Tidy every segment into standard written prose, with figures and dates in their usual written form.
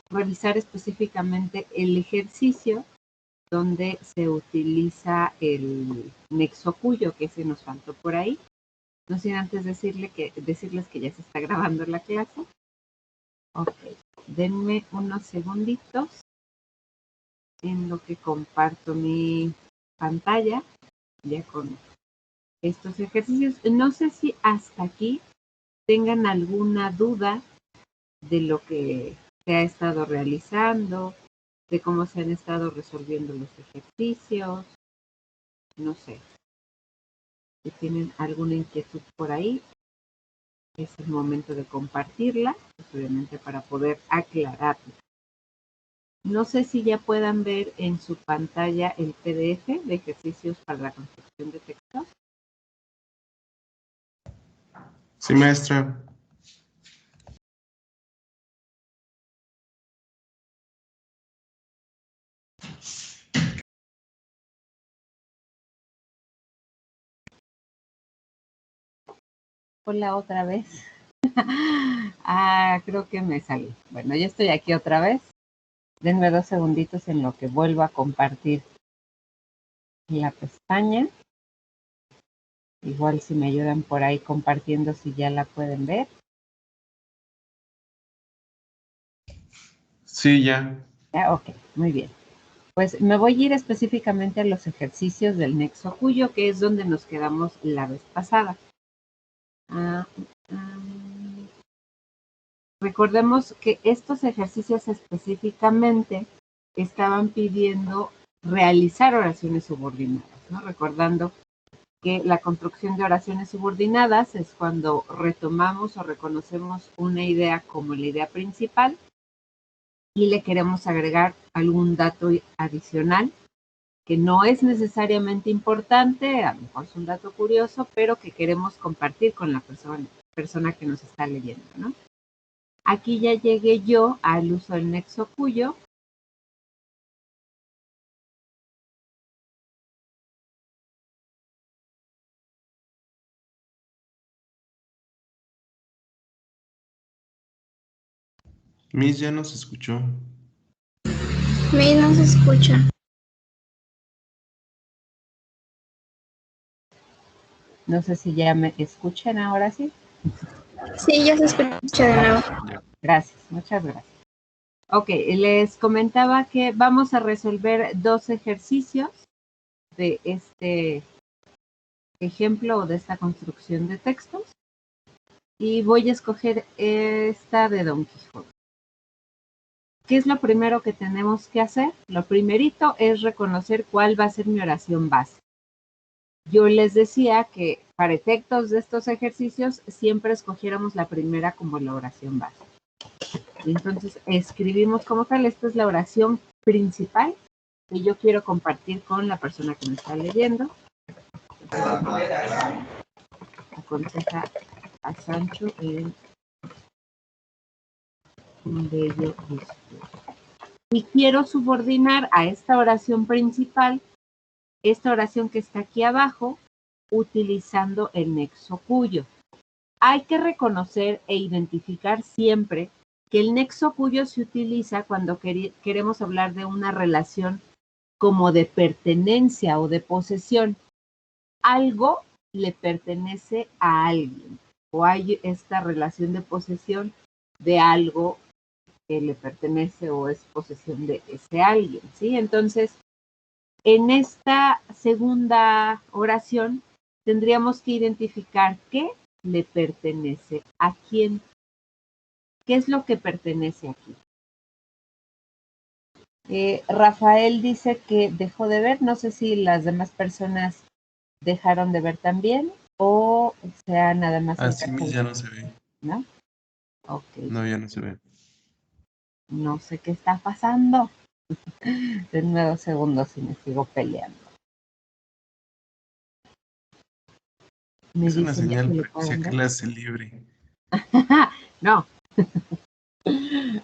revisar específicamente el ejercicio donde se utiliza el nexo cuyo, que se nos faltó por ahí. No sin antes decirles que ya se está grabando la clase. Ok, denme unos segunditos en lo que comparto mi pantalla ya con estos ejercicios. No sé si hasta aquí tengan alguna duda de lo que se ha estado realizando, de cómo se han estado resolviendo los ejercicios. No sé. Si tienen alguna inquietud por ahí, es el momento de compartirla, pues obviamente para poder aclararla. No sé si ya puedan ver en su pantalla el PDF de ejercicios para la construcción de textos. Sí, maestra. Hola otra vez. Creo que me salí. Bueno, ya estoy aquí otra vez. Denme 2 segunditos en lo que vuelvo a compartir la pestaña. Igual si me ayudan por ahí compartiendo si ya la pueden ver. Sí, ya. Ok, muy bien. Pues me voy a ir específicamente a los ejercicios del nexo cuyo, que es donde nos quedamos la vez pasada. Recordemos que estos ejercicios específicamente estaban pidiendo realizar oraciones subordinadas, ¿no? Recordando que la construcción de oraciones subordinadas es cuando retomamos o reconocemos una idea como la idea principal y le queremos agregar algún dato adicional que no es necesariamente importante, a lo mejor es un dato curioso, pero que queremos compartir con la persona que nos está leyendo, ¿no? Aquí ya llegué yo al uso del nexo cuyo. Miss ya nos escuchó. Miss no se escucha. No sé si ya me escuchan ahora sí. Sí, ya se escucha de nuevo. Gracias, muchas gracias. Ok, les comentaba que vamos a resolver 2 ejercicios de este ejemplo o de esta construcción de textos. Y voy a escoger esta de Don Quijote. ¿Qué es lo primero que tenemos que hacer? Lo primerito es reconocer cuál va a ser mi oración base. Yo les decía que para efectos de estos ejercicios siempre escogiéramos la primera como la oración base. Y entonces escribimos como tal, esta es la oración principal que yo quiero compartir con la persona que me está leyendo. Aconseja a Sancho el bello discurso. Y quiero subordinar a esta oración principal, esta oración que está aquí abajo, utilizando el nexo cuyo. Hay que reconocer e identificar siempre que el nexo cuyo se utiliza cuando queremos hablar de una relación como de pertenencia o de posesión. Algo le pertenece a alguien o hay esta relación de posesión de algo que le pertenece o es posesión de ese alguien, ¿sí? Entonces, en esta segunda oración tendríamos que identificar qué le pertenece a quién. ¿Qué es lo que pertenece aquí? Rafael dice que dejó de ver, no sé si las demás personas dejaron de ver también o sea nada más el Así Miss ya no se ve. ¿no? Ok. No, ya no se ve. No sé qué está pasando. Denme 2 segundos y me sigo peleando. Me Es una dicen ya que señal le para que sea pueden ver. clase libre. No.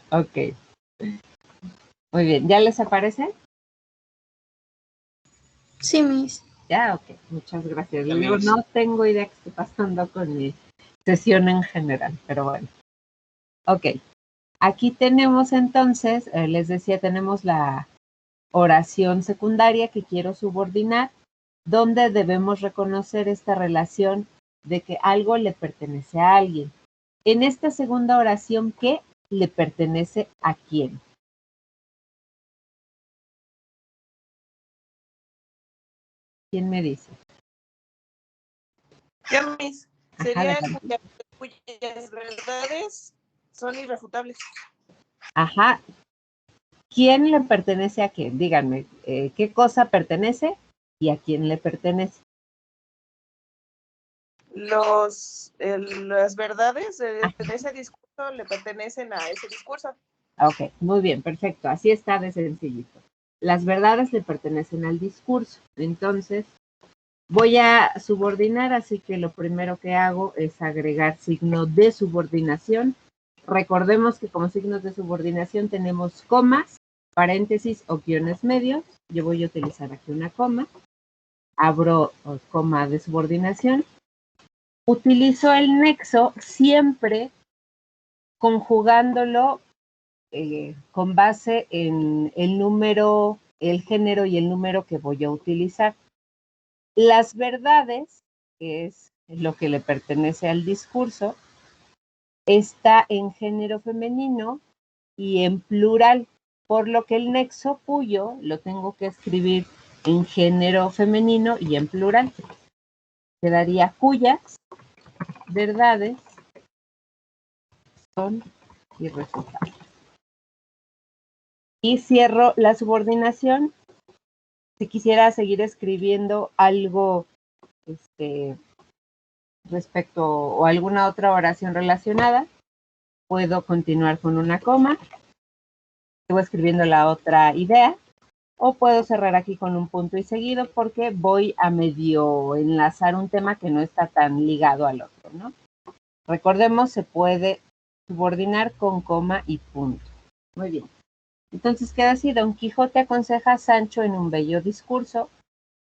Ok. Muy bien. ¿Ya les aparece? Sí, Miss. Ya, ok. Muchas gracias. Les Ya, digo, Miss. no tengo idea qué está pasando con mi sesión en general, pero bueno. Ok. Aquí tenemos entonces, les decía, tenemos la oración secundaria que quiero subordinar, donde debemos reconocer esta relación de que algo le pertenece a alguien. En esta segunda oración, ¿qué le pertenece a quién? ¿Quién me dice? Ya, Miss, Ajá, sería adelante. cuyas verdades son irrefutables. Ajá. ¿Quién le pertenece a quién? Díganme, ¿qué cosa pertenece y a quién le pertenece? Las verdades de ese discurso le pertenecen a ese discurso. Ok, muy bien, perfecto. Así está de sencillito. Las verdades le pertenecen al discurso. Entonces, voy a subordinar, así que lo primero que hago es agregar signo de subordinación. Recordemos que como signos de subordinación tenemos comas, paréntesis o guiones medios. Yo voy a utilizar aquí una coma. Abro coma de subordinación. Utilizo el nexo siempre conjugándolo con base en el número, el género y el número que voy a utilizar. Las verdades, que es lo que le pertenece al discurso, está en género femenino y en plural, por lo que el nexo cuyo lo tengo que escribir en género femenino y en plural. Quedaría cuyas verdades son irrefutables. Y cierro la subordinación. Si quisiera seguir escribiendo algo respecto o alguna otra oración relacionada, puedo continuar con una coma, sigo escribiendo la otra idea, o puedo cerrar aquí con un punto y seguido porque voy a medio enlazar un tema que no está tan ligado al otro, ¿no? Recordemos, se puede subordinar con coma y punto. Muy bien. Entonces queda así: Don Quijote aconseja a Sancho en un bello discurso,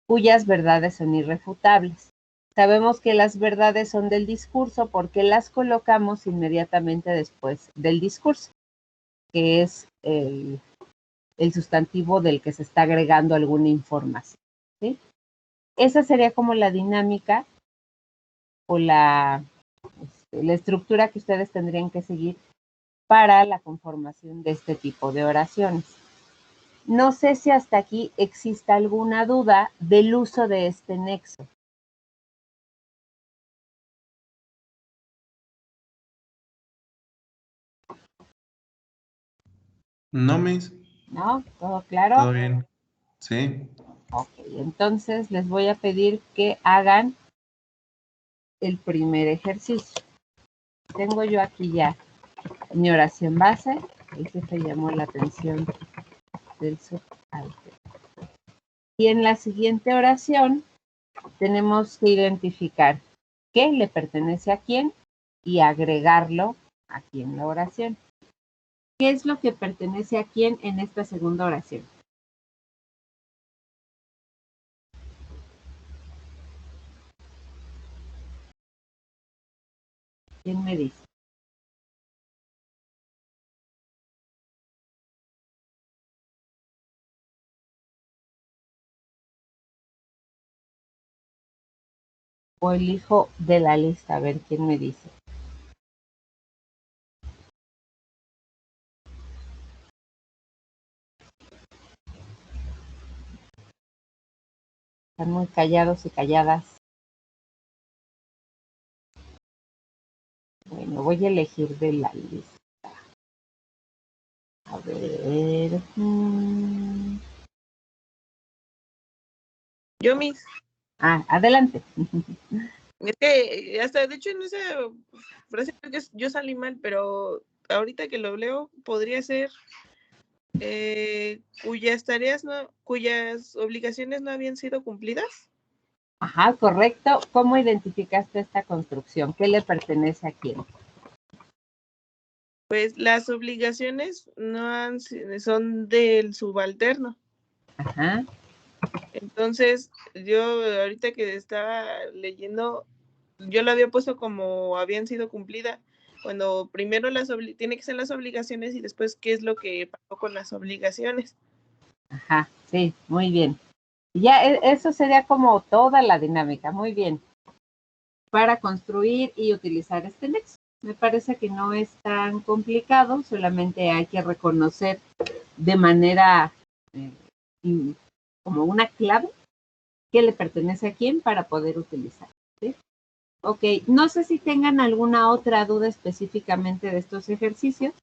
cuyas verdades son irrefutables. Sabemos que las verdades son del discurso porque las colocamos inmediatamente después del discurso, que es el sustantivo del que se está agregando alguna información, ¿sí? Esa sería como la dinámica o la estructura que ustedes tendrían que seguir para la conformación de este tipo de oraciones. No sé si hasta aquí exista alguna duda del uso de este nexo. No, Miss. ¿No? ¿Todo claro? Todo bien. Sí. Ok, entonces les voy a pedir que hagan el primer ejercicio. Tengo yo aquí ya mi oración base. El jefe llamó la atención del subalterno. Y en la siguiente oración tenemos que identificar qué le pertenece a quién y agregarlo aquí en la oración. ¿Qué es lo que pertenece a quién en esta segunda oración? ¿Quién me dice? O elijo de la lista, a ver quién me dice. Están muy callados y calladas. Bueno, voy a elegir de la lista. A ver. Yo, Miss. Adelante. Es que hasta, de hecho, en esa frase yo salí mal, pero ahorita que lo leo, podría ser cuyas obligaciones no habían sido cumplidas. Ajá, correcto. ¿Cómo identificaste esta construcción? ¿Qué le pertenece a quién? Pues las obligaciones son del subalterno. Ajá. Entonces, yo ahorita que estaba leyendo, yo lo había puesto como habían sido cumplidas, Cuando primero tiene que ser las obligaciones y después qué es lo que pasó con las obligaciones. Ajá, sí, muy bien. Ya eso sería como toda la dinámica, muy bien. Para construir y utilizar este nexo. Me parece que no es tan complicado, solamente hay que reconocer de manera como una clave que le pertenece a quién para poder utilizar. ¿Sí? Ok, no sé si tengan alguna otra duda específicamente de estos ejercicios,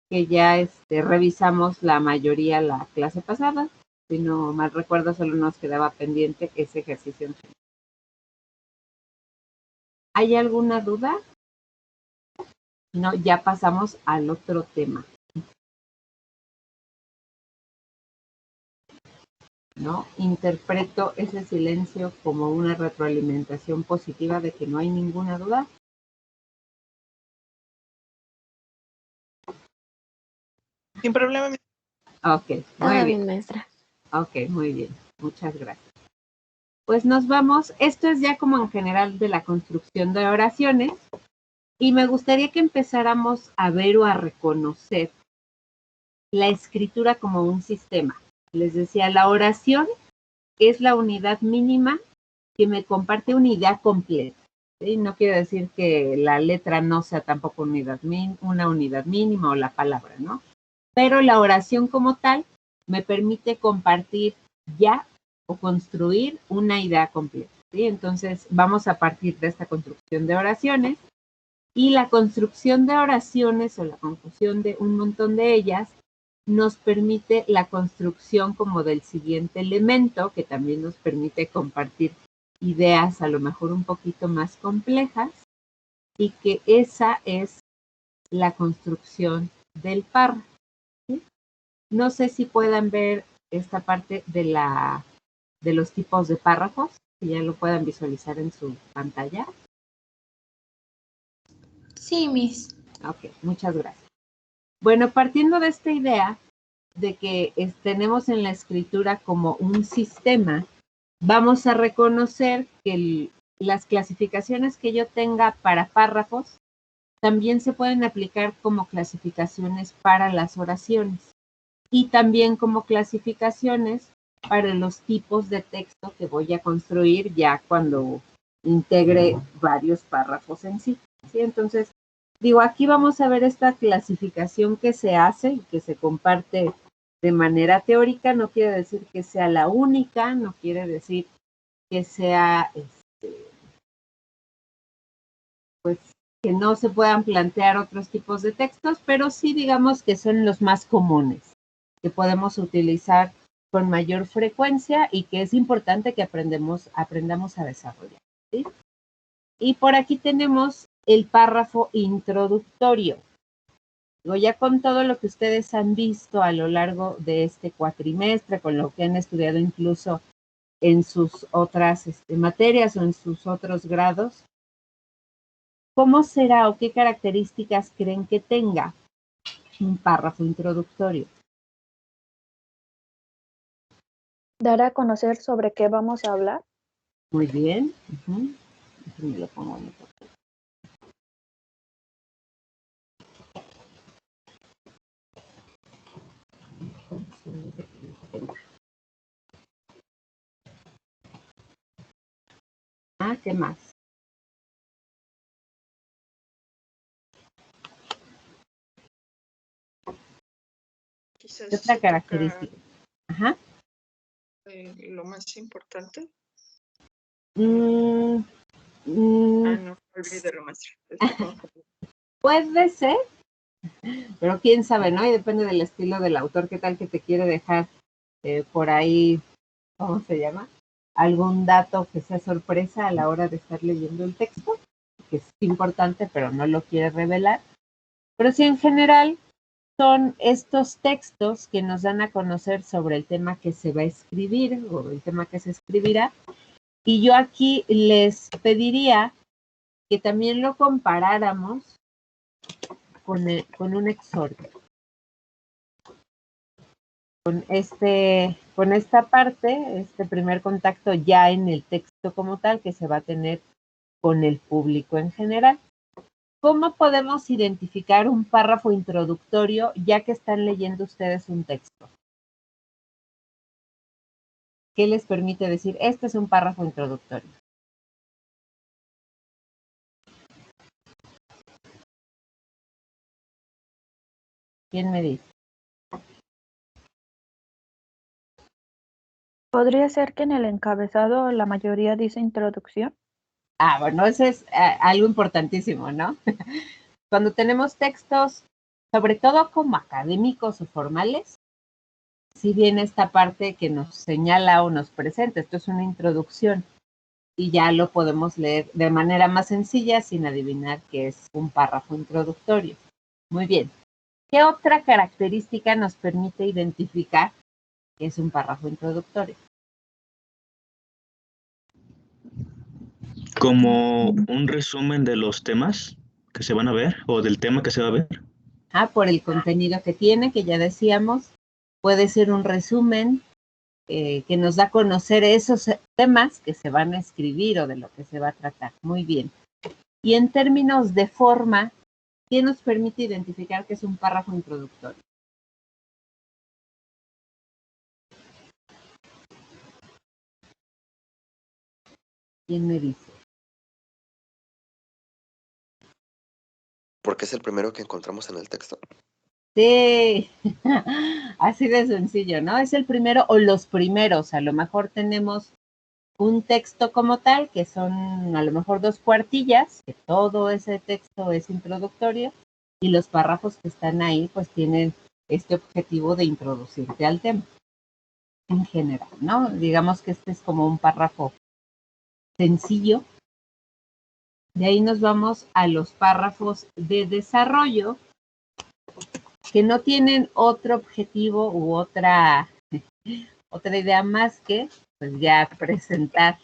que ya revisamos la mayoría la clase pasada. Si no mal recuerdo, solo nos quedaba pendiente ese ejercicio. ¿Hay alguna duda? No, ya pasamos al otro tema. ¿No? Interpreto ese silencio como una retroalimentación positiva de que no hay ninguna duda. Sin problema. Ok, muy Todo bien. bien, maestra. Ok, muy bien. Muchas gracias. Pues nos vamos. Esto es ya como en general de la construcción de oraciones. Y me gustaría que empezáramos a ver o a reconocer la escritura como un sistema. Les decía, la oración es la unidad mínima que me comparte una idea completa. ¿Sí? No quiere decir que la letra no sea tampoco una unidad mínima o la palabra, ¿no? Pero la oración como tal me permite compartir ya o construir una idea completa. ¿Sí? Entonces vamos a partir de esta construcción de oraciones y la construcción de oraciones o la conjunción de un montón de ellas nos permite la construcción como del siguiente elemento que también nos permite compartir ideas a lo mejor un poquito más complejas y que esa es la construcción del párrafo. ¿Sí? No sé si puedan ver esta parte de los tipos de párrafos, que ya lo puedan visualizar en su pantalla. Sí, Miss. Ok, muchas gracias. Bueno, partiendo de esta idea de que tenemos en la escritura como un sistema, vamos a reconocer que las clasificaciones que yo tenga para párrafos también se pueden aplicar como clasificaciones para las oraciones y también como clasificaciones para los tipos de texto que voy a construir ya cuando integre varios párrafos en sí. ¿Sí? Entonces, digo, aquí vamos a ver esta clasificación que se hace y que se comparte de manera teórica. No quiere decir que sea la única, no quiere decir que sea, pues, que no se puedan plantear otros tipos de textos, pero sí digamos que son los más comunes, que podemos utilizar con mayor frecuencia y que es importante que aprendamos a desarrollar. ¿Sí? Y por aquí tenemos el párrafo introductorio. Ya con todo lo que ustedes han visto a lo largo de este cuatrimestre, con lo que han estudiado incluso en sus otras materias o en sus otros grados, ¿cómo será o qué características creen que tenga un párrafo introductorio? Dar a conocer sobre qué vamos a hablar. Muy bien. Me lo pongo en el papel. ¿Qué más? Quizás Otra se característica. Ajá. lo más importante. Mm, No, olvídalo, maestra. puede ser, pero quién sabe, ¿no? Y depende del estilo del autor, qué tal que te quiere dejar por ahí, ¿cómo se llama? Algún dato que sea sorpresa a la hora de estar leyendo el texto, que es importante, pero no lo quiere revelar. Pero sí, en general, son estos textos que nos dan a conocer sobre el tema que se va a escribir o el tema que se escribirá. Y yo aquí les pediría que también lo comparáramos con un exordio. Con esta parte, este primer contacto ya en el texto como tal que se va a tener con el público en general. ¿cómo podemos identificar un párrafo introductorio ya que están leyendo ustedes un texto? ¿Qué les permite decir, este es un párrafo introductorio? ¿Quién me dice? ¿Podría ser que en el encabezado la mayoría dice introducción? Bueno, eso es algo importantísimo, ¿no? Cuando tenemos textos, sobre todo como académicos o formales, si viene esta parte que nos señala o nos presenta, esto es una introducción y ya lo podemos leer de manera más sencilla sin adivinar que es un párrafo introductorio. Muy bien. ¿Qué otra característica nos permite identificar que es un párrafo introductorio? Como un resumen de los temas que se van a ver o del tema que se va a ver. Por el contenido que tiene, que ya decíamos, puede ser un resumen que nos da a conocer esos temas que se van a escribir o de lo que se va a tratar. Muy bien. Y en términos de forma, ¿qué nos permite identificar que es un párrafo introductorio? ¿Quién me dice? Porque es el primero que encontramos en el texto. Sí, así de sencillo, ¿no? Es el primero o los primeros. A lo mejor tenemos un texto como tal, que son a lo mejor 2 cuartillas, que todo ese texto es introductorio, y los párrafos que están ahí, pues tienen este objetivo de introducirte al tema, en general, ¿no? Digamos que este es como un párrafo sencillo. De ahí nos vamos a los párrafos de desarrollo, que no tienen otro objetivo u otra idea más que pues ya presentar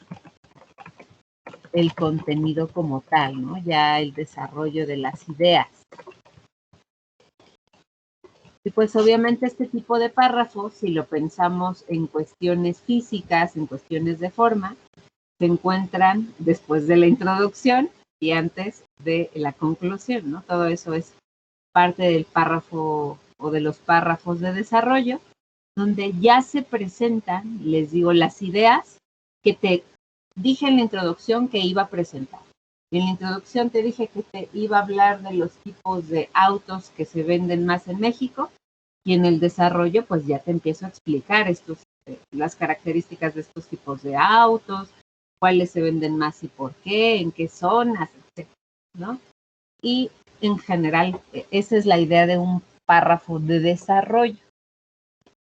el contenido como tal, ¿no? Ya el desarrollo de las ideas. Y pues obviamente este tipo de párrafos, si lo pensamos en cuestiones físicas, en cuestiones de forma, se encuentran después de la introducción y antes de la conclusión, ¿no? Todo eso es parte del párrafo o de los párrafos de desarrollo, donde ya se presentan, les digo, las ideas que te dije en la introducción que iba a presentar. En la introducción te dije que te iba a hablar de los tipos de autos que se venden más en México y en el desarrollo pues ya te empiezo a explicar las características de estos tipos de autos, cuáles se venden más y por qué, en qué zonas, etc., ¿no? Y en general, esa es la idea de un párrafo de desarrollo.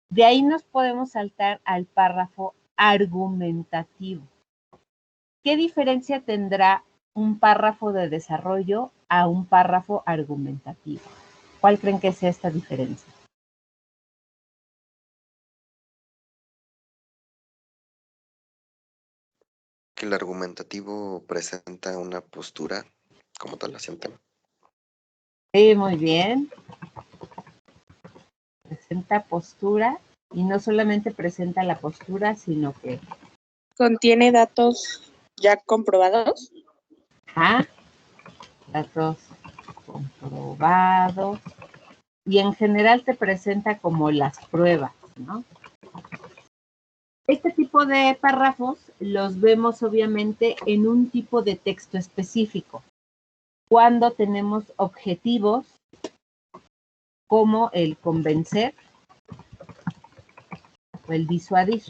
De ahí nos podemos saltar al párrafo argumentativo. ¿Qué diferencia tendrá un párrafo de desarrollo a un párrafo argumentativo? ¿Cuál creen que sea esta diferencia? Que el argumentativo presenta una postura como tal hacia un tema. Sí, muy bien. Presenta postura y no solamente presenta la postura, sino que ¿Contiene datos ya comprobados? Datos comprobados. Y en general te presenta como las pruebas, ¿no? Este tipo de párrafos los vemos obviamente en un tipo de texto específico, cuando tenemos objetivos como el convencer o el disuadir.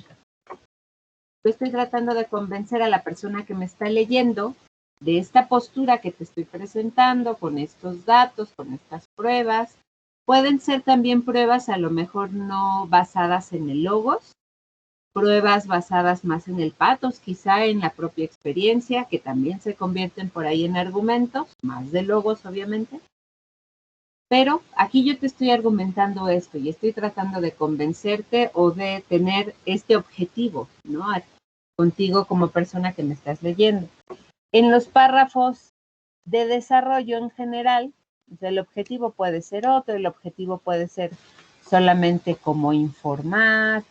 Yo estoy tratando de convencer a la persona que me está leyendo de esta postura que te estoy presentando, con estos datos, con estas pruebas. Pueden ser también pruebas a lo mejor no basadas en el logos, pruebas basadas más en el patos, quizá en la propia experiencia, que también se convierten por ahí en argumentos, más de logos obviamente. Pero aquí yo te estoy argumentando esto y estoy tratando de convencerte o de tener este objetivo, ¿no? Contigo como persona que me estás leyendo. En los párrafos de desarrollo en general, el objetivo puede ser otro, el objetivo puede ser solamente como informar,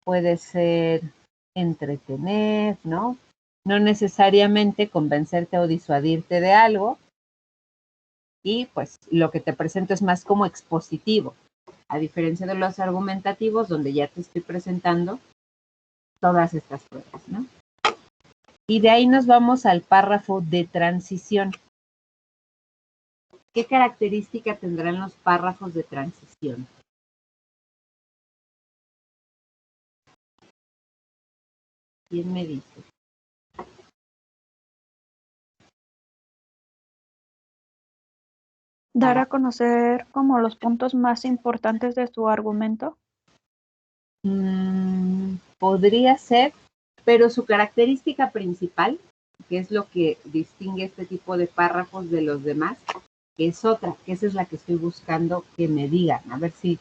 puede ser entretener, ¿no? No necesariamente convencerte o disuadirte de algo, Y pues lo que te presento es más como expositivo, a diferencia de los argumentativos, donde ya te estoy presentando todas estas pruebas, ¿no? Y de ahí nos vamos al párrafo de transición. ¿Qué característica tendrán los párrafos de transición? ¿Quién me dice? Dar a conocer como los puntos más importantes de su argumento. Podría ser, pero su característica principal, que es lo que distingue este tipo de párrafos de los demás, es otra, que esa es la que estoy buscando que me digan, a ver si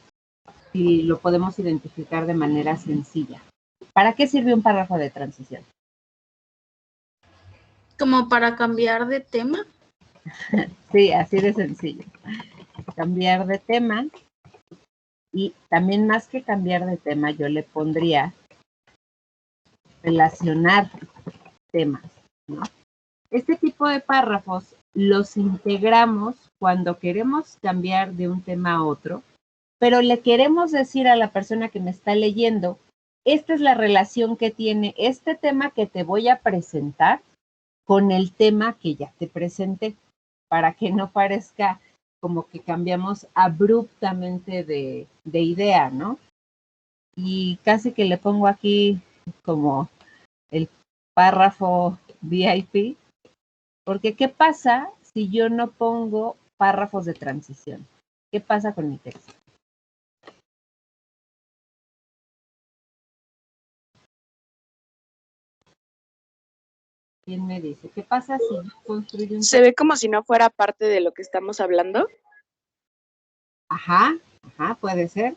lo podemos identificar de manera sencilla. ¿Para qué sirve un párrafo de transición? Como para cambiar de tema. Sí, así de sencillo. Cambiar de tema, y también más que cambiar de tema, yo le pondría relacionar temas, ¿no? Este tipo de párrafos los integramos cuando queremos cambiar de un tema a otro, pero le queremos decir a la persona que me está leyendo, esta es la relación que tiene este tema que te voy a presentar con el tema que ya te presenté, para que no parezca como que cambiamos abruptamente de idea, ¿no? Y casi que le pongo aquí como el párrafo VIP, porque ¿qué pasa si yo no pongo párrafos de transición? ¿Qué pasa con mi texto? ¿Quién me dice? ¿Qué pasa si yo construyo un ¿Se ve como si no fuera parte de lo que estamos hablando? Ajá, puede ser.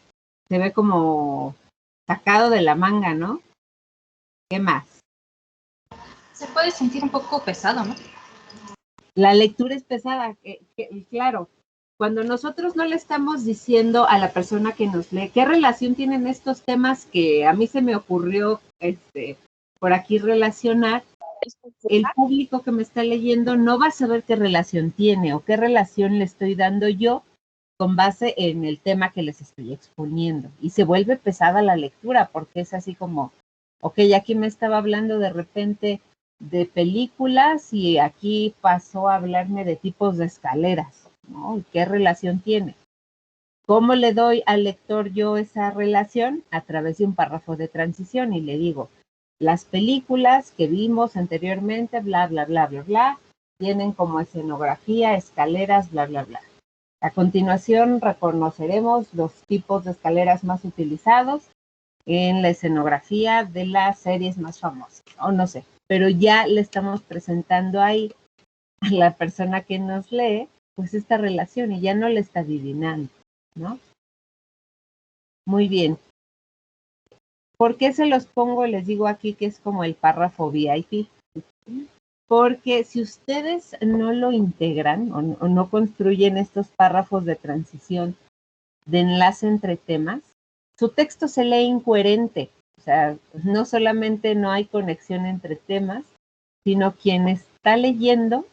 Se ve como sacado de la manga, ¿no? ¿Qué más? Se puede sentir un poco pesado, ¿no? La lectura es pesada, claro. Cuando nosotros no le estamos diciendo a la persona que nos lee qué relación tienen estos temas que a mí se me ocurrió por aquí relacionar, el público que me está leyendo no va a saber qué relación tiene o qué relación le estoy dando yo con base en el tema que les estoy exponiendo. Y se vuelve pesada la lectura porque es así como, ok, aquí me estaba hablando de repente de películas y aquí pasó a hablarme de tipos de escaleras, ¿no? ¿Y qué relación tiene? ¿Cómo le doy al lector yo esa relación? A través de un párrafo de transición y le digo, las películas que vimos anteriormente, bla, bla, bla, bla, bla, tienen como escenografía, escaleras, bla, bla, bla. A continuación reconoceremos los tipos de escaleras más utilizados en la escenografía de las series más famosas, o no sé, pero ya le estamos presentando ahí a la persona que nos lee, pues esta relación y ya no le está adivinando, ¿no? Muy bien. ¿Por qué se los pongo? Les digo aquí que es como el párrafo VIP. Porque si ustedes no lo integran o no construyen estos párrafos de transición, de enlace entre temas, su texto se lee incoherente. O sea, no solamente no hay conexión entre temas, sino quien está leyendo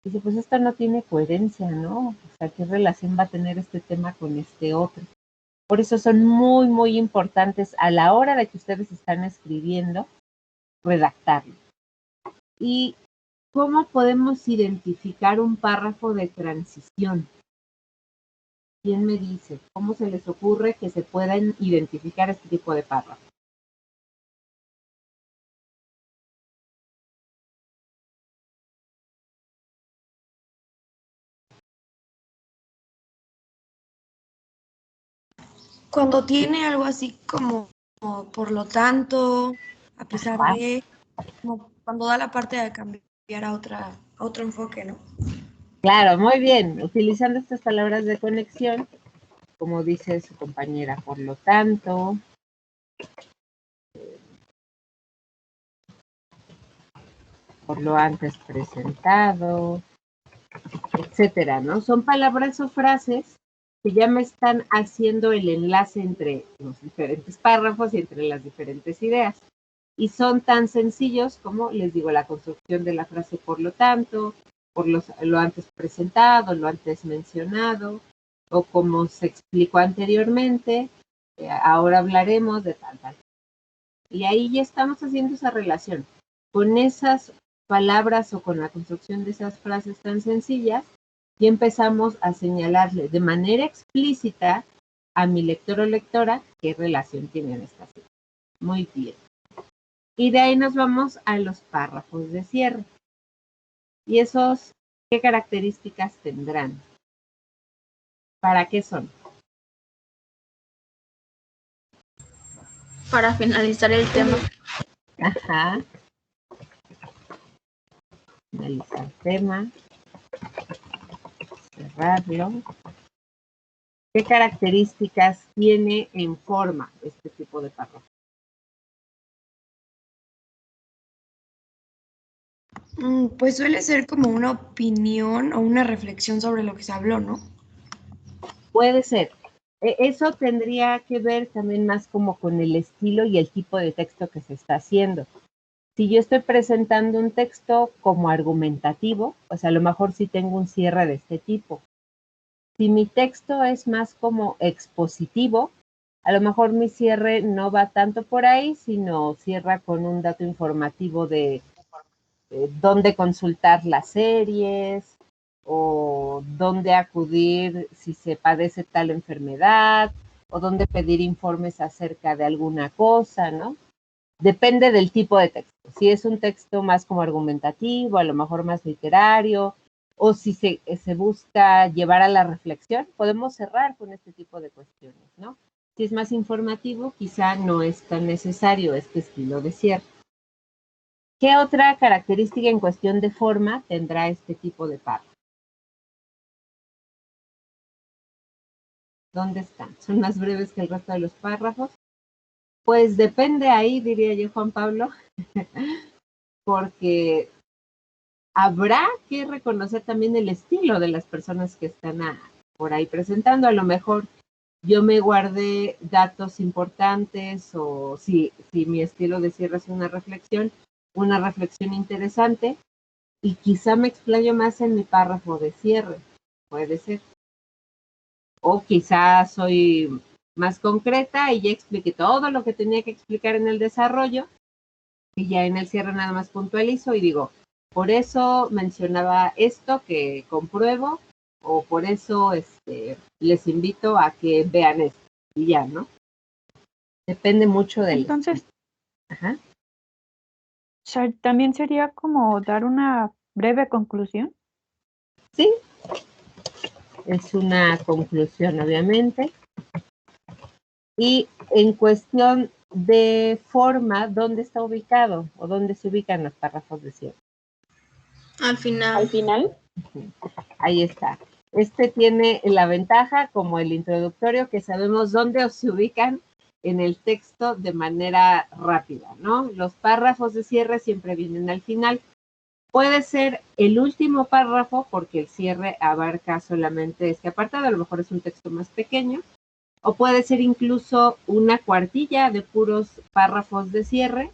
dice, pues esto no tiene coherencia, ¿no? O sea, ¿qué relación va a tener este tema con este otro? Por eso son muy, muy importantes a la hora de que ustedes están escribiendo, redactarlo. ¿Y cómo podemos identificar un párrafo de transición? ¿Quién me dice? ¿Cómo se les ocurre que se puedan identificar este tipo de párrafos? Cuando tiene algo así como por lo tanto, a pesar de, como cuando da la parte de cambiar a otro enfoque, ¿no? Claro, muy bien. Utilizando estas palabras de conexión, como dice su compañera, por lo tanto, por lo antes presentado, etcétera, ¿no? Son palabras o frases que ya me están haciendo el enlace entre los diferentes párrafos y entre las diferentes ideas. Y son tan sencillos como, les digo, la construcción de la frase por lo tanto, por lo antes presentado, lo antes mencionado, o como se explicó anteriormente, ahora hablaremos de tal. Y ahí ya estamos haciendo esa relación. Con esas palabras o con la construcción de esas frases tan sencillas, y empezamos a señalarle de manera explícita a mi lector o lectora qué relación tienen estas ideas. Muy bien. Y de ahí nos vamos a los párrafos de cierre. ¿Y esos qué características tendrán? ¿Para qué son? Para finalizar el tema. Ajá. Finalizar el tema. Cerrarlo. ¿Qué características tiene en forma este tipo de párrafo? Pues suele ser como una opinión o una reflexión sobre lo que se habló, ¿no? Puede ser. Eso tendría que ver también más como con el estilo y el tipo de texto que se está haciendo. Si yo estoy presentando un texto como argumentativo, pues a lo mejor sí tengo un cierre de este tipo. Si mi texto es más como expositivo, a lo mejor mi cierre no va tanto por ahí, sino cierra con un dato informativo de dónde consultar las series o dónde acudir si se padece tal enfermedad o dónde pedir informes acerca de alguna cosa, ¿no? Depende del tipo de texto. Si es un texto más como argumentativo, a lo mejor más literario, o si se busca llevar a la reflexión, podemos cerrar con este tipo de cuestiones, ¿no? Si es más informativo, quizá no es tan necesario este estilo de cierre. ¿Qué otra característica en cuestión de forma tendrá este tipo de párrafo? ¿Dónde están? ¿Son más breves que el resto de los párrafos? Pues depende ahí, diría yo, Juan Pablo, porque habrá que reconocer también el estilo de las personas que están por ahí presentando. A lo mejor yo me guardé datos importantes o si mi estilo de cierre es una reflexión interesante y quizá me explayo más en mi párrafo de cierre, puede ser. O quizá soy más concreta y ya expliqué todo lo que tenía que explicar en el desarrollo y ya en el cierre nada más puntualizo y digo, por eso mencionaba esto que compruebo o por eso les invito a que vean esto y ya, ¿no? Depende mucho del... Entonces, Ajá. también sería como dar una breve conclusión. Sí, es una conclusión, obviamente. Y en cuestión de forma, ¿dónde está ubicado o dónde se ubican los párrafos de cierre? Al final. Al final. Ahí está. Este tiene la ventaja, como el introductorio, que sabemos dónde se ubican en el texto de manera rápida, ¿no? Los párrafos de cierre siempre vienen al final. Puede ser el último párrafo, porque el cierre abarca solamente este apartado, a lo mejor es un texto más pequeño, o puede ser incluso una cuartilla de puros párrafos de cierre,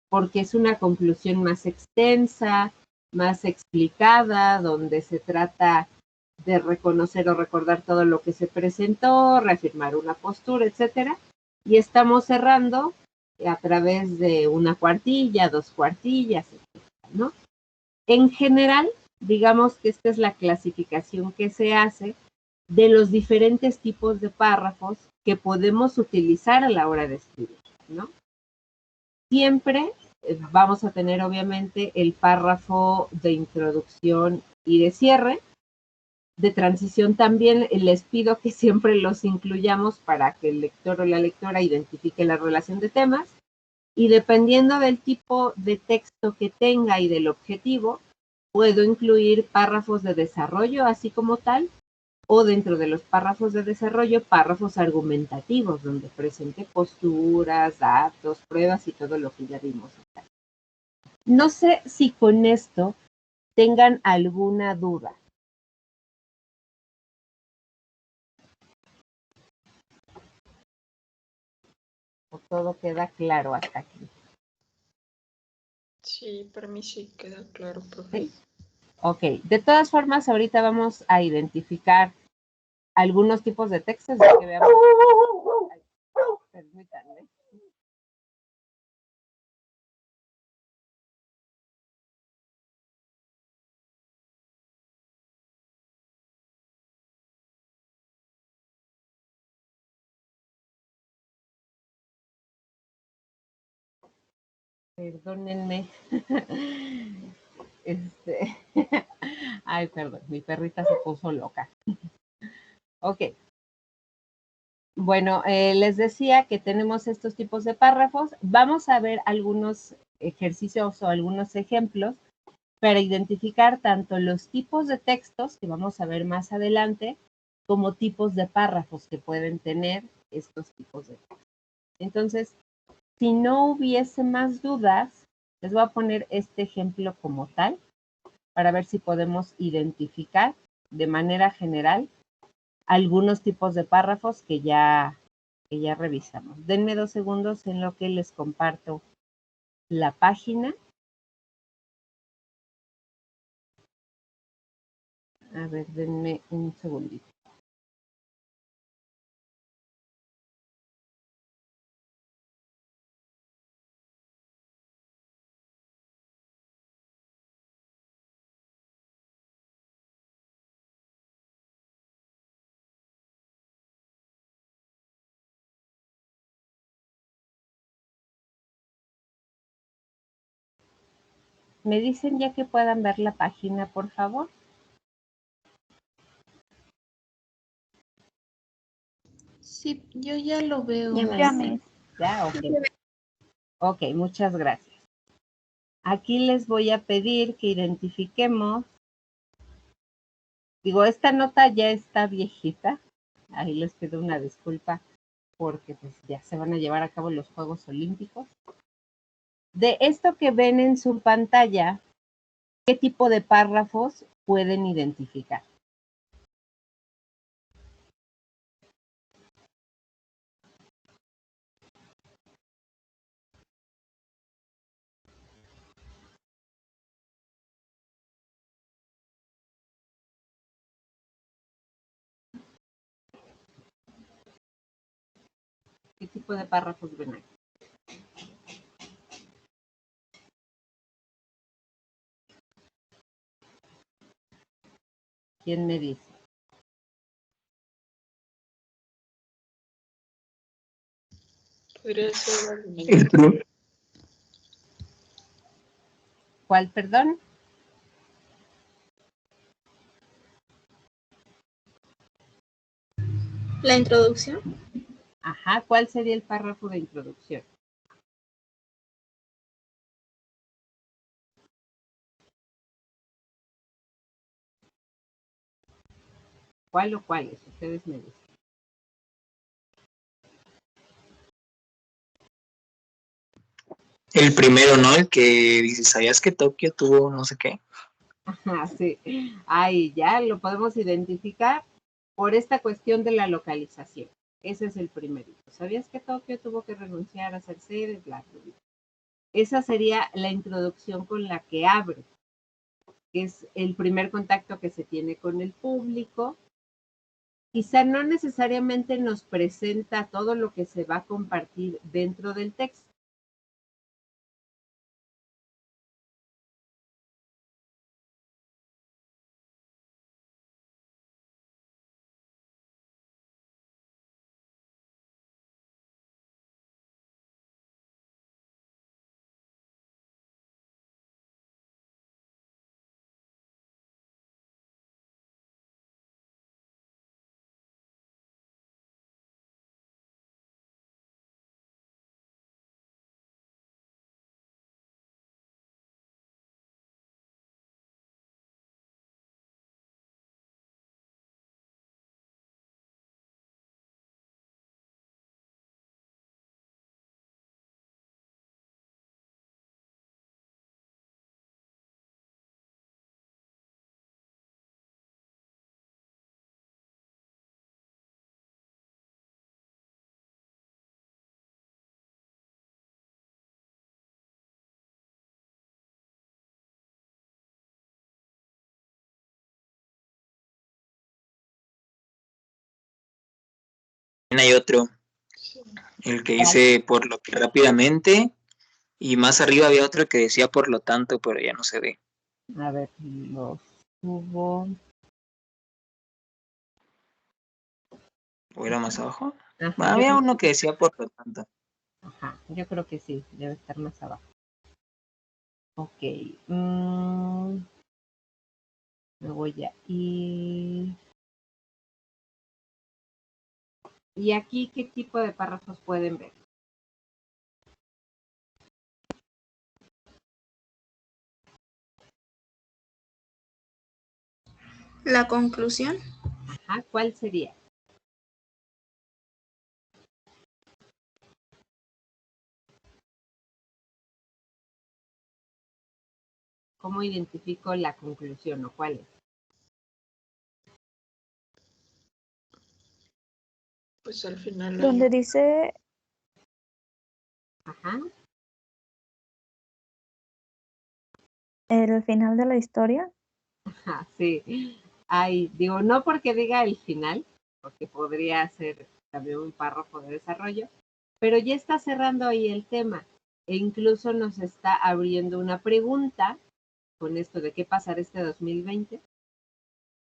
porque es una conclusión más extensa, más explicada, donde se trata de reconocer o recordar todo lo que se presentó, reafirmar una postura, etcétera. Y estamos cerrando a través de una cuartilla, 2 cuartillas, etcétera, ¿no? En general, digamos que esta es la clasificación que se hace de los diferentes tipos de párrafos que podemos utilizar a la hora de escribir, ¿no? Siempre vamos a tener obviamente el párrafo de introducción y de cierre. De transición también les pido que siempre los incluyamos para que el lector o la lectora identifique la relación de temas y dependiendo del tipo de texto que tenga y del objetivo, puedo incluir párrafos de desarrollo así como tal o dentro de los párrafos de desarrollo, párrafos argumentativos donde presente posturas, datos, pruebas y todo lo que ya vimos. No sé si con esto tengan alguna duda. O todo queda claro hasta aquí. Sí, para mí sí queda claro, profe. ¿Sí? Ok, de todas formas, ahorita vamos a identificar algunos tipos de textos ya que veamos. Ay, permítanme. Perdónenme. Ay, perdón, mi perrita se puso loca. Ok. Bueno, les decía que tenemos estos tipos de párrafos. Vamos a ver algunos ejercicios o algunos ejemplos para identificar tanto los tipos de textos que vamos a ver más adelante, como tipos de párrafos que pueden tener estos tipos de textos. Entonces, si no hubiese más dudas, les voy a poner este ejemplo como tal para ver si podemos identificar de manera general algunos tipos de párrafos que ya revisamos. Denme 2 segundos en lo que les comparto la página. A ver, denme un segundito. ¿Me dicen ya que puedan ver la página, por favor? Sí, yo ya lo veo. Ya, Miss. Ya, ok. Ok, muchas gracias. Aquí les voy a pedir que identifiquemos. Digo, esta nota ya está viejita. Ahí les pido una disculpa porque pues ya se van a llevar a cabo los Juegos Olímpicos. De esto que ven en su pantalla, ¿qué tipo de párrafos pueden identificar? ¿Qué tipo de párrafos ven aquí? ¿Quién me dice? Podría ser argumento. ¿Cuál, perdón? La introducción. Ajá, ¿cuál sería el párrafo de introducción? ¿Cuál o cuáles? Ustedes me dicen. El primero, ¿no? El que dice, ¿sabías que Tokio tuvo no sé qué? Ajá, sí. Ahí ya lo podemos identificar por esta cuestión de la localización. Ese es el primerito. ¿Sabías que Tokio tuvo que renunciar a ser sede? Bla, bla, bla. Esa sería la introducción con la que abre, que es el primer contacto que se tiene con el público. Quizá no necesariamente nos presenta todo lo que se va a compartir dentro del texto. hay otro, el que dice por lo que rápidamente, y más arriba había otro que decía por lo tanto, pero ya no se ve. A ver, lo subo. ¿O era más abajo? Ajá, yo Había creo, uno que decía por lo tanto. ajá, yo creo que sí, debe estar más abajo. Ok. Me voy a ir. ¿Y aquí qué tipo de párrafos pueden ver? La conclusión. Ajá, ¿cuál sería? ¿Cómo identifico la conclusión o cuál es? Pues al final Donde hay dice Ajá, el final de la historia. ajá, sí. Hay, digo, no porque diga el final, porque podría ser también un párrafo de desarrollo, pero ya está cerrando ahí el tema e incluso nos está abriendo una pregunta con esto de qué pasará este 2020.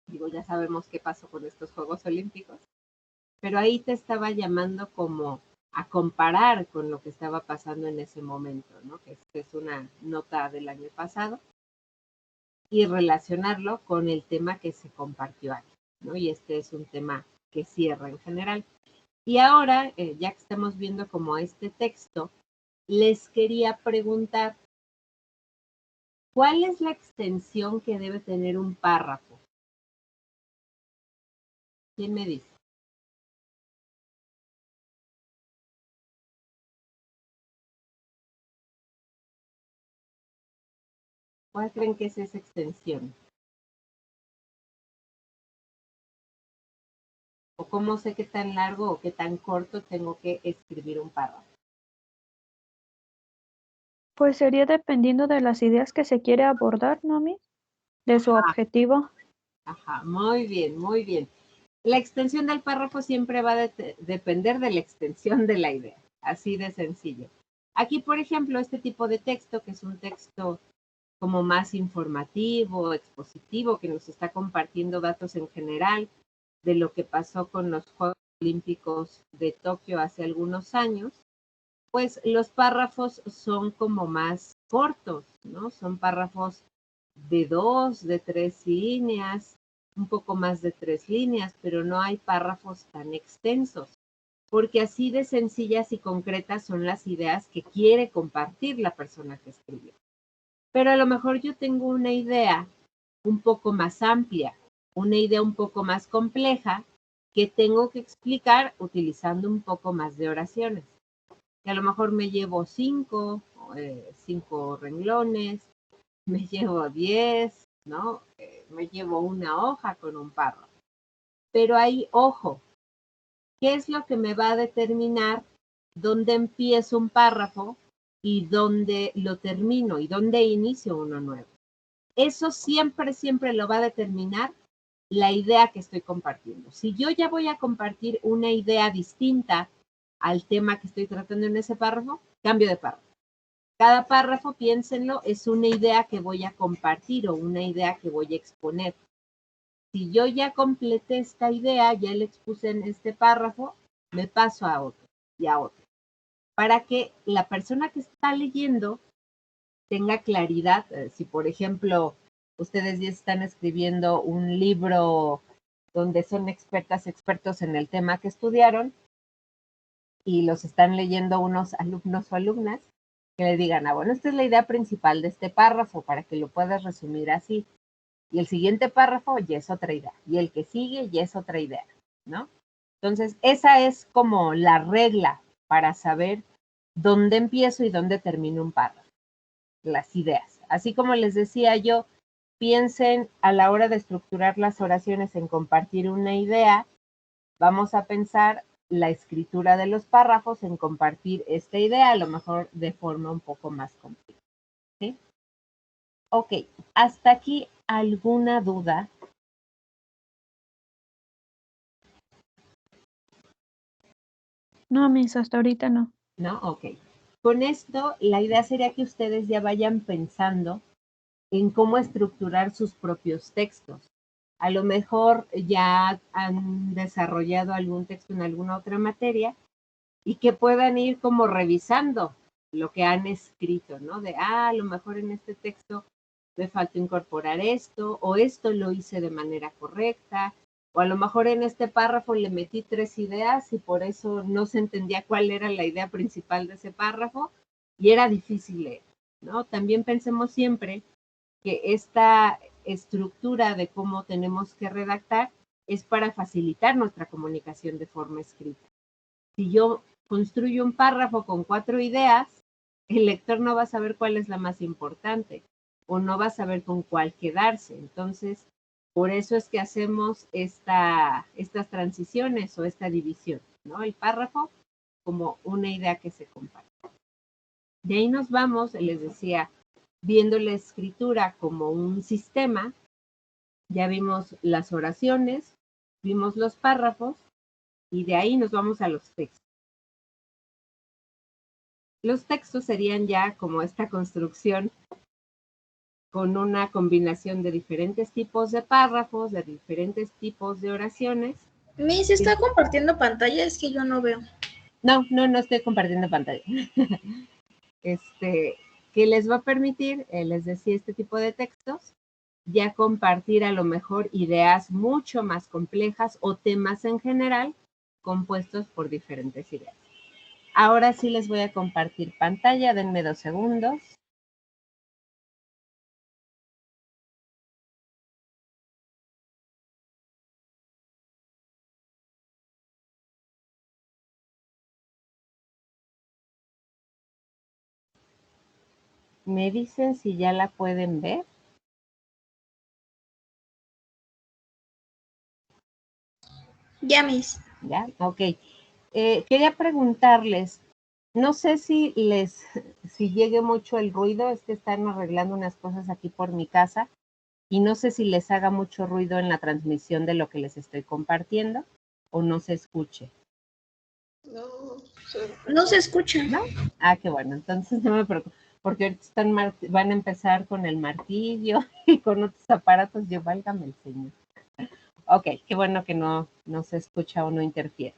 Digo, ya sabemos qué pasó con estos Juegos Olímpicos, pero ahí te estaba llamando como a comparar con lo que estaba pasando en ese momento, ¿no? Que es una nota del año pasado, y relacionarlo con el tema que se compartió aquí, ¿no? Y este es un tema que cierra en general. Y ahora, ya que estamos viendo como este texto, les quería preguntar, ¿cuál es la extensión que debe tener un párrafo? ¿Quién me dice? ¿Cuál creen que es esa extensión? ¿O cómo sé qué tan largo o qué tan corto tengo que escribir un párrafo? Pues sería dependiendo de las ideas que se quiere abordar, ¿no, Miss? De su objetivo. Ajá, muy bien, muy bien. La extensión del párrafo siempre va a depender de la extensión de la idea, así de sencillo. Aquí, por ejemplo, este tipo de texto, que es un texto como más informativo, expositivo, que nos está compartiendo datos en general de lo que pasó con los Juegos Olímpicos de Tokio hace algunos años, pues los párrafos son como más cortos, ¿no? Son párrafos de 2, de 3 líneas, un poco más de 3 líneas, pero no hay párrafos tan extensos, porque así de sencillas y concretas son las ideas que quiere compartir la persona que escribió. Pero a lo mejor yo tengo una idea un poco más amplia, una idea un poco más compleja que tengo que explicar utilizando un poco más de oraciones. Que a lo mejor me llevo 5 renglones, me llevo 10, ¿no? Me llevo una hoja con un párrafo. Pero ahí, ojo, ¿qué es lo que me va a determinar dónde empiezo un párrafo y dónde lo termino y dónde inicio uno nuevo? Eso siempre, siempre lo va a determinar la idea que estoy compartiendo. Si yo ya voy a compartir una idea distinta al tema que estoy tratando en ese párrafo, cambio de párrafo. Cada párrafo, piénsenlo, es una idea que voy a compartir o una idea que voy a exponer. Si yo ya completé esta idea, ya la expuse en este párrafo, me paso a otro y a otro. Para que la persona que está leyendo tenga claridad. Si, por ejemplo, ustedes ya están escribiendo un libro donde son expertos en el tema que estudiaron y los están leyendo unos alumnos o alumnas, que le digan, bueno, esta es la idea principal de este párrafo para que lo puedas resumir así. Y el siguiente párrafo ya es otra idea. Y el que sigue ya es otra idea, ¿no? Entonces, esa es como la regla para saber dónde empiezo y dónde termino un párrafo. Las ideas. Así como les decía yo, piensen a la hora de estructurar las oraciones en compartir una idea, vamos a pensar la escritura de los párrafos en compartir esta idea, a lo mejor de forma un poco más compleja. ¿Sí? Ok, hasta aquí, ¿alguna duda? No, Miss, hasta ahorita no. ¿No? Ok. Con esto, la idea sería que ustedes ya vayan pensando en cómo estructurar sus propios textos. A lo mejor ya han desarrollado algún texto en alguna otra materia y que puedan ir como revisando lo que han escrito, ¿no? De, a lo mejor en este texto me faltó incorporar esto, o esto lo hice de manera correcta, o a lo mejor en este párrafo le metí 3 ideas y por eso no se entendía cuál era la idea principal de ese párrafo y era difícil leer, ¿no? También pensemos siempre que esta estructura de cómo tenemos que redactar es para facilitar nuestra comunicación de forma escrita. Si yo construyo un párrafo con 4 ideas, el lector no va a saber cuál es la más importante o no va a saber con cuál quedarse. Entonces, por eso es que hacemos estas transiciones o esta división, ¿no? El párrafo como una idea que se comparte. De ahí nos vamos, les decía, viendo la escritura como un sistema. Ya vimos las oraciones, vimos los párrafos y de ahí nos vamos a los textos. Los textos serían ya como esta construcción con una combinación de diferentes tipos de párrafos, de diferentes tipos de oraciones. Miss, ¿está compartiendo pantalla? Es que yo no veo. No estoy compartiendo pantalla. Que les va a permitir, les decía, este tipo de textos, ya compartir a lo mejor ideas mucho más complejas o temas en general compuestos por diferentes ideas. Ahora sí les voy a compartir pantalla, denme 2 segundos. ¿Me dicen si ya la pueden ver? Ya, Miss. ¿Ya? Ok. Quería preguntarles, no sé si llegue mucho el ruido, es que están arreglando unas cosas aquí por mi casa y no sé si les haga mucho ruido en la transmisión de lo que les estoy compartiendo o no se escuche. No se escucha. ¿No? Ah, qué bueno, entonces no me preocupo, porque ahorita van a empezar con el martillo y con otros aparatos, yo válgame el Señor. Ok, qué bueno que no se escucha o no interfiere.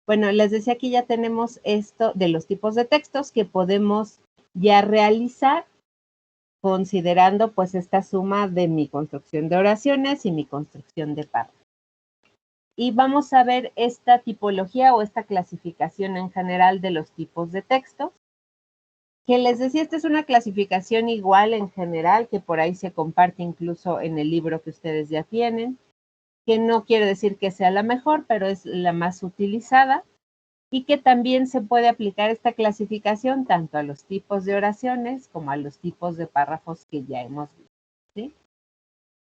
Bueno, les decía que ya tenemos esto de los tipos de textos que podemos ya realizar considerando pues esta suma de mi construcción de oraciones y mi construcción de párrafos. Y vamos a ver esta tipología o esta clasificación en general de los tipos de textos. Que les decía, esta es una clasificación igual en general, que por ahí se comparte incluso en el libro que ustedes ya tienen, que no quiere decir que sea la mejor, pero es la más utilizada y que también se puede aplicar esta clasificación tanto a los tipos de oraciones como a los tipos de párrafos que ya hemos visto, ¿sí?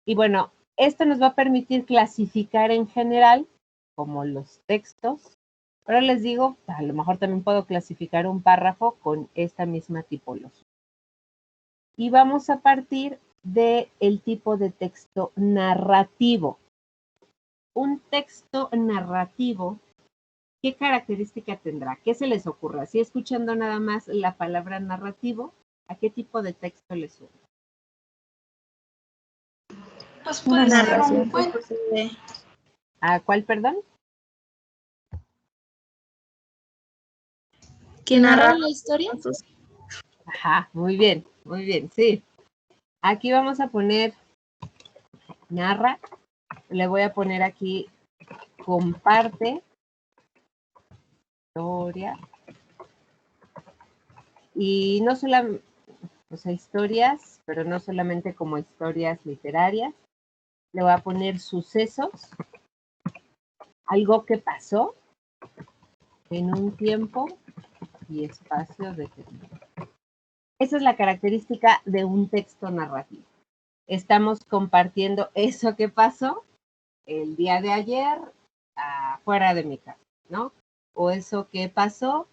Y bueno, esto nos va a permitir clasificar en general como los textos, pero les digo, a lo mejor también puedo clasificar un párrafo con esta misma tipología. Y vamos a partir del tipo de texto narrativo. Un texto narrativo, ¿qué característica tendrá? ¿Qué se les ocurre? Así escuchando nada más la palabra narrativo, ¿a qué tipo de texto les suena? Pues puede ser un cuento. ¿A cuál, perdón? ¿Que narra la historia? Ajá, muy bien, sí. Aquí vamos a poner narra, le voy a poner aquí comparte historia y no solamente, o sea, historias, pero no solamente como historias literarias, le voy a poner sucesos, algo que pasó en un tiempo y espacio determinado. Esa es la característica de un texto narrativo. Estamos compartiendo eso que pasó el día de ayer afuera de mi casa, ¿no? O eso que pasó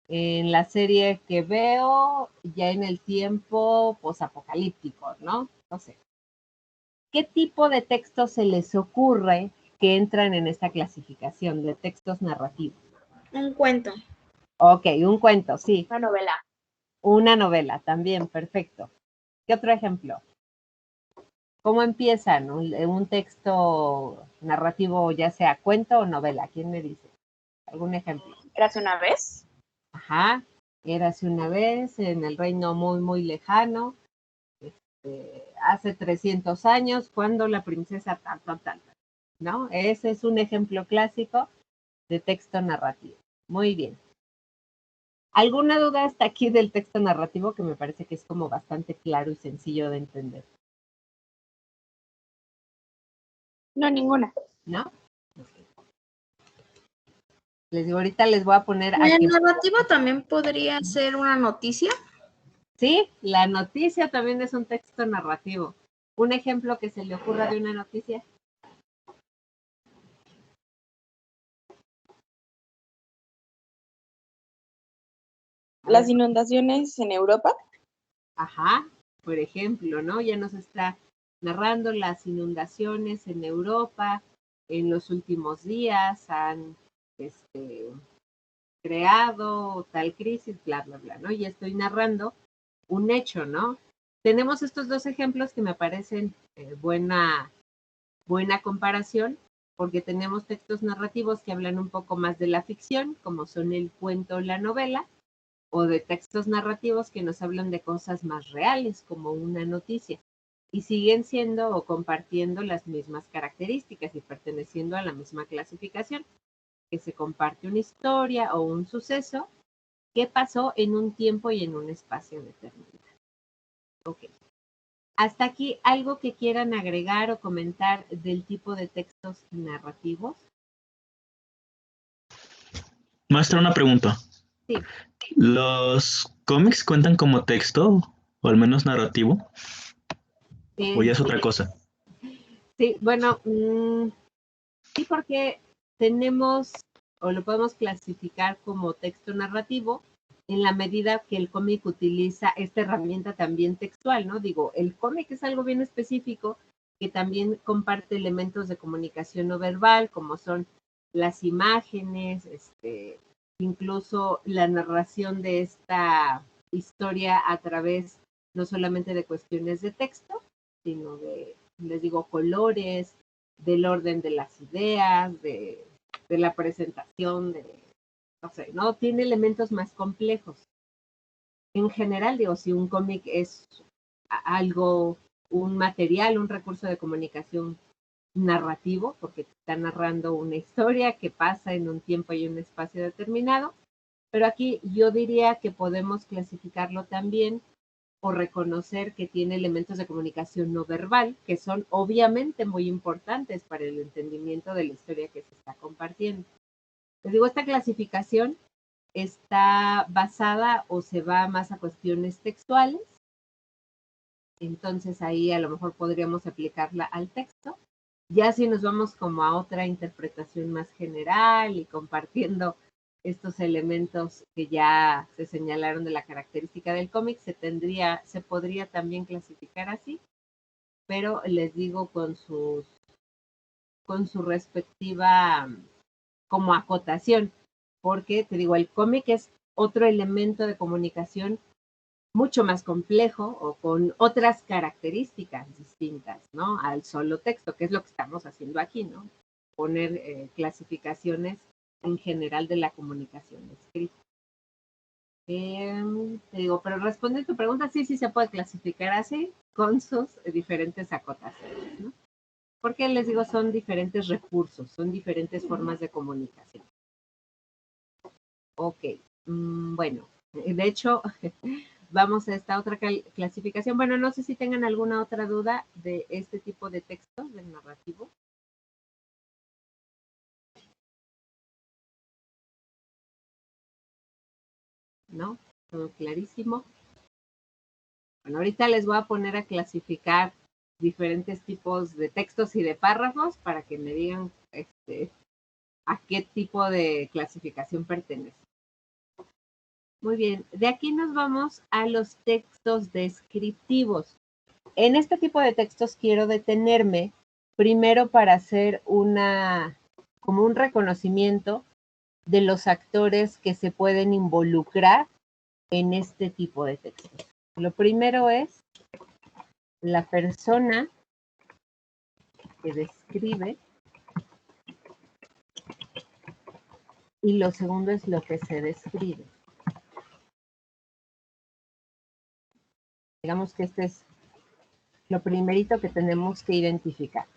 en la serie que veo ya en el tiempo posapocalíptico, ¿no? No sé. ¿Qué tipo de textos se les ocurre que entran en esta clasificación de textos narrativos? Un cuento. Ok, un cuento, sí. Una novela. Una novela, también, perfecto. ¿Qué otro ejemplo? ¿Cómo empiezan un texto narrativo, ya sea cuento o novela? ¿Quién me dice? ¿Algún ejemplo? Érase una vez. Ajá. Érase una vez en el reino muy, muy lejano, hace 300 años, cuando la princesa tal, ¿no? Ese es un ejemplo clásico de texto narrativo. Muy bien. ¿Alguna duda hasta aquí del texto narrativo, que me parece que es como bastante claro y sencillo de entender? No, ninguna. ¿No? Les digo, ahorita les voy a poner ¿La narrativa también podría ser una noticia? Sí, la noticia también es un texto narrativo. ¿Un ejemplo que se le ocurra de una noticia? Las inundaciones en Europa. Ajá, por ejemplo, ¿no? Ya nos está narrando las inundaciones en Europa. En los últimos días han creado tal crisis, bla, bla, bla, ¿no? Y estoy narrando un hecho, ¿no? Tenemos estos dos ejemplos que me parecen buena comparación, porque tenemos textos narrativos que hablan un poco más de la ficción, como son el cuento o la novela, o de textos narrativos que nos hablan de cosas más reales, como una noticia, y siguen siendo o compartiendo las mismas características y perteneciendo a la misma clasificación, que se comparte una historia o un suceso que pasó en un tiempo y en un espacio determinado. Ok. Hasta aquí, ¿algo que quieran agregar o comentar del tipo de textos narrativos? Maestra, una pregunta. Sí. ¿Los cómics cuentan como texto o al menos narrativo? ¿O ya es otra cosa? Sí, bueno, sí, porque tenemos o lo podemos clasificar como texto narrativo en la medida que el cómic utiliza esta herramienta también textual, ¿no? Digo, el cómic es algo bien específico que también comparte elementos de comunicación no verbal, como son las imágenes, incluso la narración de esta historia a través no solamente de cuestiones de texto, sino de, les digo, colores, del orden de las ideas, de la presentación, no sé, ¿no? Tiene elementos más complejos. En general, digo, si un cómic es algo, un material, un recurso de comunicación narrativo, porque te está narrando una historia que pasa en un tiempo y un espacio determinado, pero aquí yo diría que podemos clasificarlo también o reconocer que tiene elementos de comunicación no verbal, que son obviamente muy importantes para el entendimiento de la historia que se está compartiendo. Les digo, esta clasificación está basada o se va más a cuestiones textuales, entonces ahí a lo mejor podríamos aplicarla al texto. Ya si nos vamos como a otra interpretación más general y compartiendo estos elementos que ya se señalaron de la característica del cómic, se podría también clasificar así, pero les digo con su respectiva como acotación, porque te digo, el cómic es otro elemento de comunicación mucho más complejo o con otras características distintas, ¿no? Al solo texto, que es lo que estamos haciendo aquí, ¿no? Poner clasificaciones en general de la comunicación escrita. Te digo, pero responde tu pregunta, sí se puede clasificar así, con sus diferentes acotaciones, ¿no? Porque les digo, son diferentes recursos, son diferentes formas de comunicación. Ok, bueno, de hecho, vamos a esta otra clasificación. Bueno, no sé si tengan alguna otra duda de este tipo de texto, del narrativo. ¿No? Todo clarísimo. Bueno, ahorita les voy a poner a clasificar diferentes tipos de textos y de párrafos para que me digan a qué tipo de clasificación pertenece. Muy bien, de aquí nos vamos a los textos descriptivos. En este tipo de textos quiero detenerme primero para hacer como un reconocimiento de los actores que se pueden involucrar en este tipo de textos. Lo primero es la persona que describe y lo segundo es lo que se describe. Digamos que este es lo primerito que tenemos que identificar.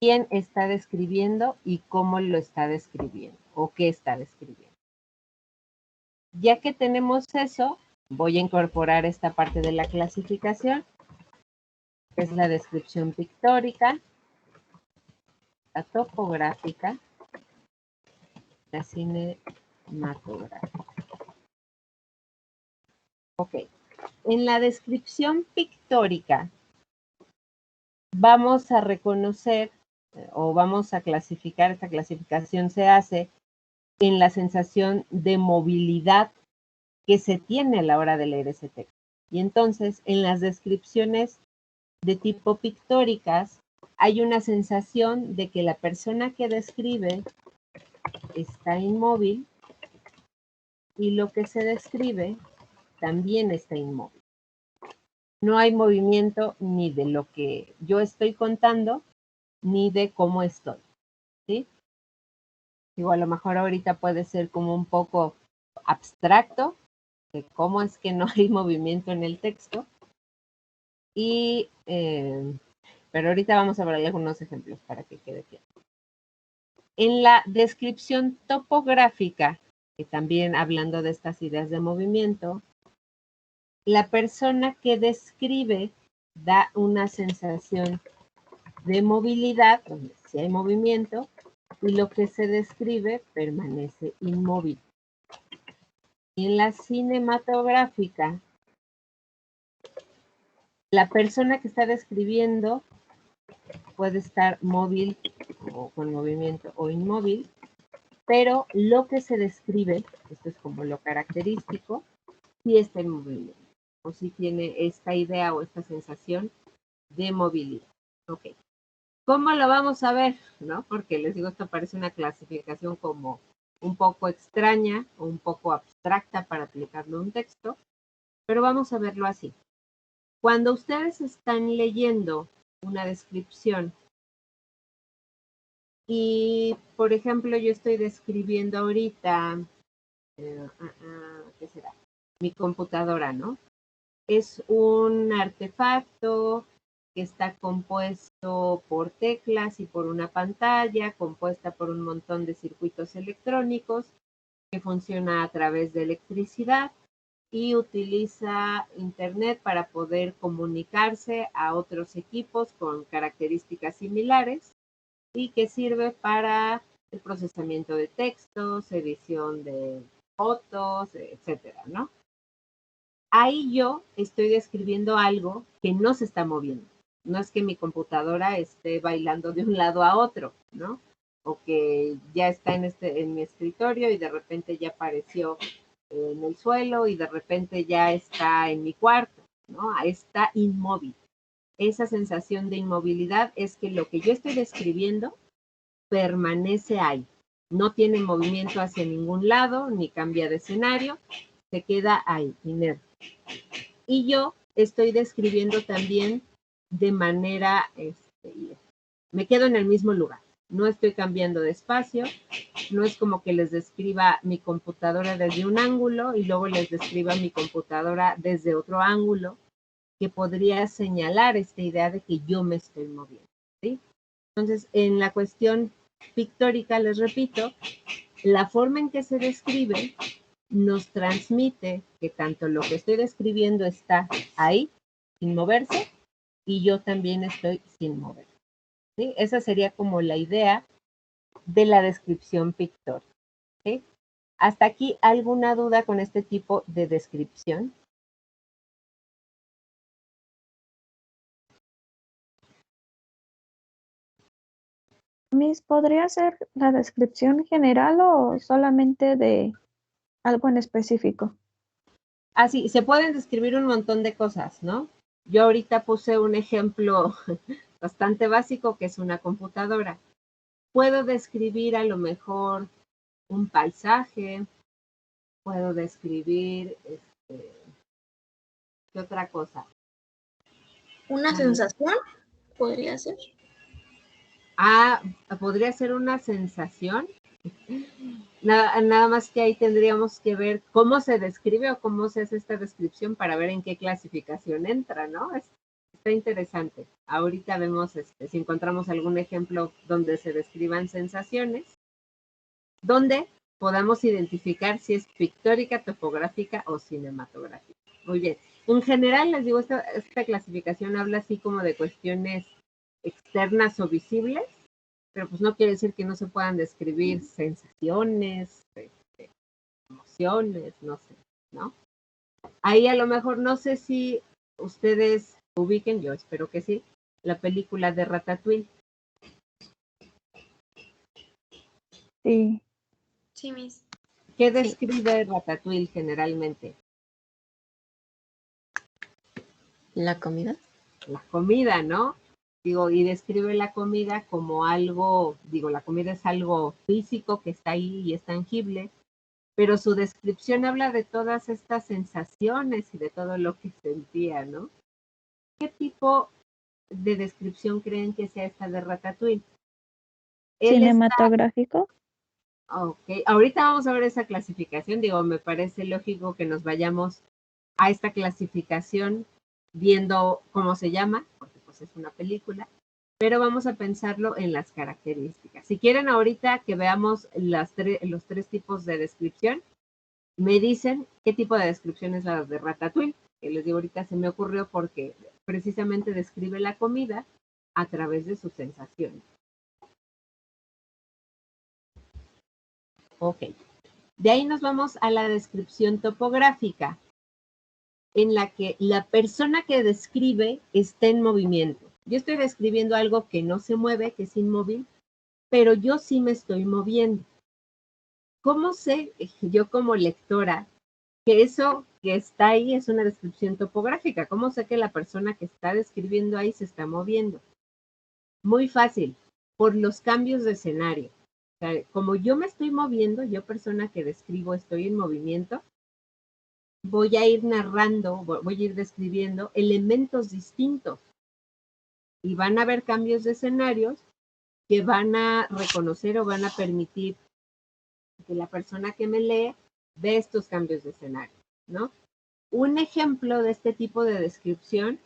¿Quién está describiendo y cómo lo está describiendo o qué está describiendo? Ya que tenemos eso, voy a incorporar esta parte de la clasificación, que es la descripción pictórica, la topográfica, la cinematográfica. Ok. En la descripción pictórica vamos a reconocer o vamos a clasificar, esta clasificación se hace en la sensación de movilidad que se tiene a la hora de leer ese texto. Y entonces, en las descripciones de tipo pictóricas, hay una sensación de que la persona que describe está inmóvil y lo que se describe también está inmóvil. No hay movimiento ni de lo que yo estoy contando, ni de cómo estoy, ¿sí? Digo, a lo mejor ahorita puede ser como un poco abstracto, de cómo es que no hay movimiento en el texto, y, pero ahorita vamos a ver algunos ejemplos para que quede claro. En la descripción topográfica, que también hablando de estas ideas de movimiento, la persona que describe da una sensación de movilidad, donde sí hay movimiento, y lo que se describe permanece inmóvil. Y en la cinematográfica, la persona que está describiendo puede estar móvil o con movimiento o inmóvil, pero lo que se describe, esto es como lo característico, sí está en movimiento, o sí tiene esta idea o esta sensación de movilidad. Ok. ¿Cómo lo vamos a ver? ¿No? Porque les digo, esto parece una clasificación como un poco extraña o un poco abstracta para aplicarlo a un texto, pero vamos a verlo así. Cuando ustedes están leyendo una descripción y, por ejemplo, yo estoy describiendo ahorita, ¿qué será? Mi computadora, ¿no? Es un artefacto que está compuesto por teclas y por una pantalla, compuesta por un montón de circuitos electrónicos, que funciona a través de electricidad y utiliza internet para poder comunicarse a otros equipos con características similares y que sirve para el procesamiento de textos, edición de fotos, etcétera, ¿no? Ahí yo estoy describiendo algo que no se está moviendo. No es que mi computadora esté bailando de un lado a otro, ¿no? O que ya está en mi escritorio y de repente ya apareció en el suelo y de repente ya está en mi cuarto, ¿no? Está inmóvil. Esa sensación de inmovilidad es que lo que yo estoy describiendo permanece ahí. No tiene movimiento hacia ningún lado, ni cambia de escenario, se queda ahí, inerte. Y yo estoy describiendo también de manera, me quedo en el mismo lugar. No estoy cambiando de espacio, no es como que les describa mi computadora desde un ángulo y luego les describa mi computadora desde otro ángulo, que podría señalar esta idea de que yo me estoy moviendo, ¿sí? Entonces, en la cuestión pictórica, les repito, la forma en que se describe nos transmite que tanto lo que estoy describiendo está ahí, sin moverse, y yo también estoy sin mover, ¿sí? Esa sería como la idea de la descripción pictórica, ¿sí? ¿Hasta aquí alguna duda con este tipo de descripción? Miss, ¿podría ser la descripción general o solamente de algo en específico? Así, se pueden describir un montón de cosas, ¿no? Yo ahorita puse un ejemplo bastante básico que es una computadora. Puedo describir a lo mejor un paisaje, puedo describir, ¿qué otra cosa? ¿Una sensación? ¿Podría ser? Podría ser una sensación. Nada más que ahí tendríamos que ver cómo se describe o cómo se hace esta descripción para ver en qué clasificación entra, ¿no? Está interesante. Ahorita vemos si encontramos algún ejemplo donde se describan sensaciones, donde podamos identificar si es pictórica, topográfica o cinematográfica. Muy bien. En general, les digo, esta clasificación habla así como de cuestiones externas o visibles, pero pues no quiere decir que no se puedan describir sensaciones, emociones, no sé, ¿no? Ahí a lo mejor no sé si ustedes ubiquen, yo espero que sí, la película de Ratatouille. Sí. Sí, Miss. ¿Qué describe Ratatouille generalmente? ¿La comida? La comida, ¿no? Digo, y describe la comida como algo, digo, la comida es algo físico que está ahí y es tangible, pero su descripción habla de todas estas sensaciones y de todo lo que sentía, ¿no? ¿Qué tipo de descripción creen que sea esta de Ratatouille? ¿Cinematográfico? Ok, ahorita vamos a ver esa clasificación, digo, me parece lógico que nos vayamos a esta clasificación viendo cómo se llama, porque pues es una película, pero vamos a pensarlo en las características. Si quieren ahorita que veamos los tres tipos de descripción, me dicen qué tipo de descripción es la de Ratatouille, que les digo ahorita se me ocurrió porque precisamente describe la comida a través de sus sensaciones. Ok, de ahí nos vamos a la descripción topográfica, en la que la persona que describe está en movimiento. Yo estoy describiendo algo que no se mueve, que es inmóvil, pero yo sí me estoy moviendo. ¿Cómo sé yo como lectora que eso que está ahí es una descripción topográfica? ¿Cómo sé que la persona que está describiendo ahí se está moviendo? Muy fácil, por los cambios de escenario. O sea, como yo me estoy moviendo, yo persona que describo estoy en movimiento, voy a ir narrando, voy a ir describiendo elementos distintos y van a haber cambios de escenarios que van a reconocer o van a permitir que la persona que me lee ve estos cambios de escenario, ¿no? Un ejemplo de este tipo de descripción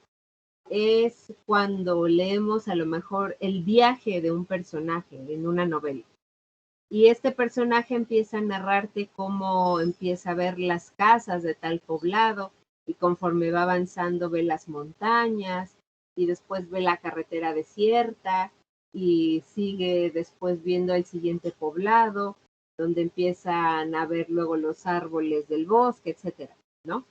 es cuando leemos a lo mejor el viaje de un personaje en una novela. Y este personaje empieza a narrarte cómo empieza a ver las casas de tal poblado y conforme va avanzando ve las montañas y después ve la carretera desierta y sigue después viendo el siguiente poblado donde empiezan a ver luego los árboles del bosque, etcétera, ¿no?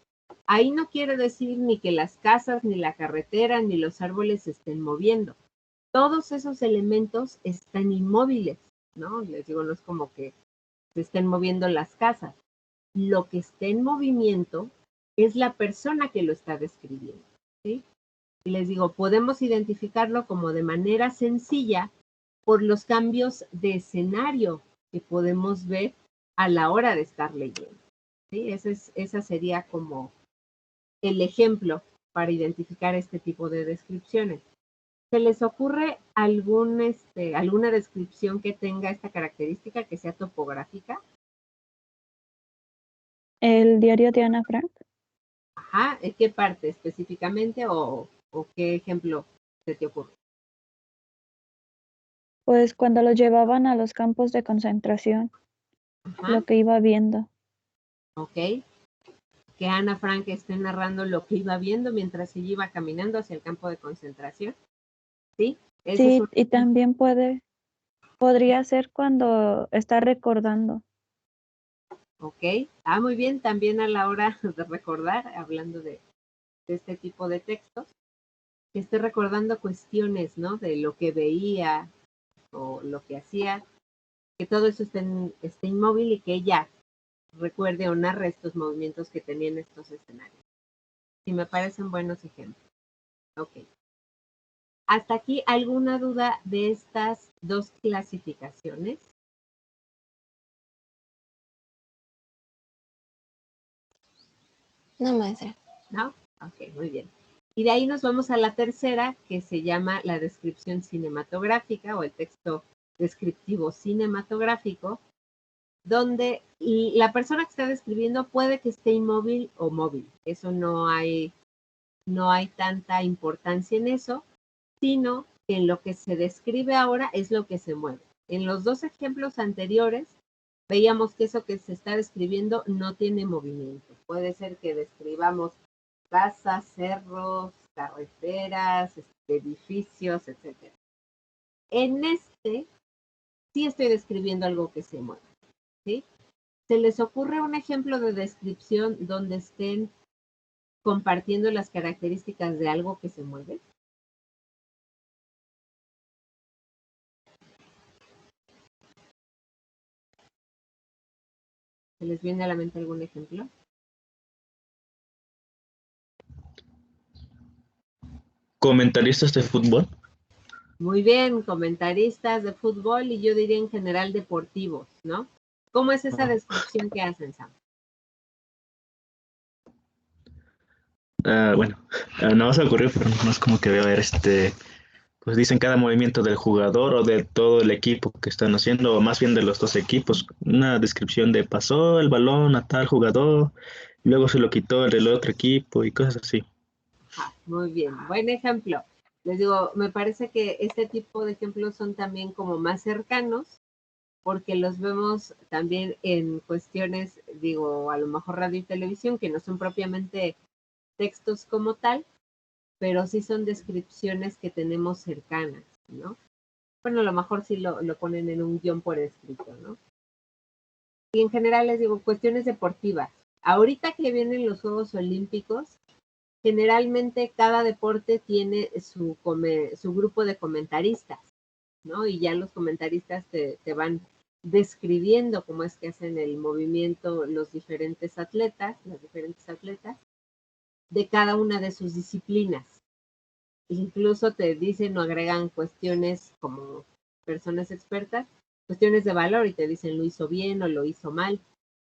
Ahí no quiere decir ni que las casas, ni la carretera, ni los árboles se estén moviendo. Todos esos elementos están inmóviles, ¿no? Les digo, no es como que se estén moviendo las casas. Lo que está en movimiento es la persona que lo está describiendo, ¿sí? Y les digo, podemos identificarlo como de manera sencilla por los cambios de escenario que podemos ver a la hora de estar leyendo, ¿sí? Esa sería como el ejemplo para identificar este tipo de descripciones. ¿Se les ocurre alguna descripción que tenga esta característica, que sea topográfica? ¿El diario de Ana Frank? Ajá, ¿en qué parte específicamente o qué ejemplo se te ocurre? Pues cuando lo llevaban a los campos de concentración, Ajá. lo que iba viendo. Ok. Que Ana Frank esté narrando lo que iba viendo mientras ella iba caminando hacia el campo de concentración. ¿Sí? Sí, y también podría ser cuando está recordando. Ok. Muy bien. También a la hora de recordar, hablando de este tipo de textos, que esté recordando cuestiones, ¿no? De lo que veía o lo que hacía, que todo eso esté inmóvil y que ella recuerde o narre estos movimientos que tenía en estos escenarios. Y me parecen buenos ejemplos. Ok. ¿Hasta aquí alguna duda de estas dos clasificaciones? No, maestra. ¿No? Ok, muy bien. Y de ahí nos vamos a la tercera, que se llama la descripción cinematográfica o el texto descriptivo cinematográfico, donde la persona que está describiendo puede que esté inmóvil o móvil. Eso no hay tanta importancia en eso, sino que en lo que se describe ahora es lo que se mueve. En los dos ejemplos anteriores, veíamos que eso que se está describiendo no tiene movimiento. Puede ser que describamos casas, cerros, carreteras, edificios, etc. En este, sí estoy describiendo algo que se mueve, ¿sí? ¿Se les ocurre un ejemplo de descripción donde estén compartiendo las características de algo que se mueve? ¿Se les viene a la mente algún ejemplo? ¿Comentaristas de fútbol? Muy bien, comentaristas de fútbol y yo diría en general deportivos, ¿no? ¿Cómo es esa descripción que hacen, Sam? Bueno, no se me ocurrió, pero no es como que veo a ver pues dicen cada movimiento del jugador o de todo el equipo que están haciendo, o más bien de los dos equipos. Una descripción de pasó el balón a tal jugador, y luego se lo quitó el del otro equipo y cosas así. Muy bien, buen ejemplo. Les digo, me parece que este tipo de ejemplos son también como más cercanos, porque los vemos también en cuestiones, digo, a lo mejor radio y televisión, que no son propiamente textos como tal, pero sí son descripciones que tenemos cercanas, ¿no? Bueno, a lo mejor sí lo ponen en un guión por escrito, ¿no? Y en general les digo, cuestiones deportivas. Ahorita que vienen los Juegos Olímpicos, generalmente cada deporte tiene su grupo de comentaristas, ¿no? Y ya los comentaristas te van describiendo cómo es que hacen el movimiento los diferentes atletas, las diferentes atletas, de cada una de sus disciplinas. Incluso te dicen o agregan cuestiones como personas expertas, cuestiones de valor y te dicen lo hizo bien o lo hizo mal,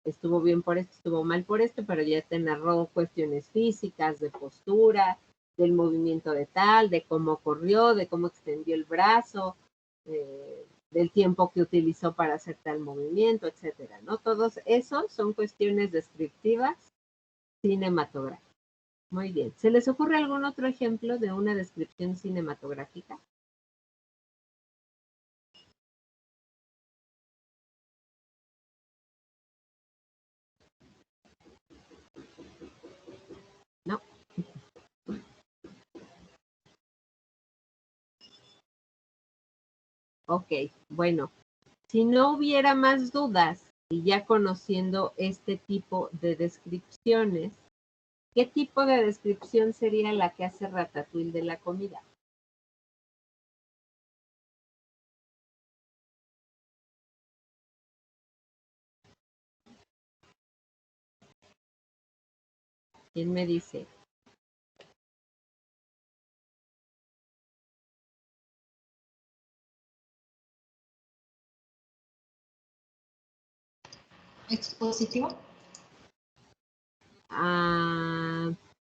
estuvo bien por esto, estuvo mal por esto, pero ya te narró cuestiones físicas, de postura, del movimiento de tal, de cómo corrió, de cómo extendió el brazo, del tiempo que utilizó para hacer tal movimiento, etcétera, ¿no? Todos esos son cuestiones descriptivas cinematográficas. Muy bien. ¿Se les ocurre algún otro ejemplo de una descripción cinematográfica? No. Ok, bueno. Si no hubiera más dudas y ya conociendo este tipo de descripciones, ¿qué tipo de descripción sería la que hace Ratatouille de la comida? ¿Quién me dice? ¿Expositivo?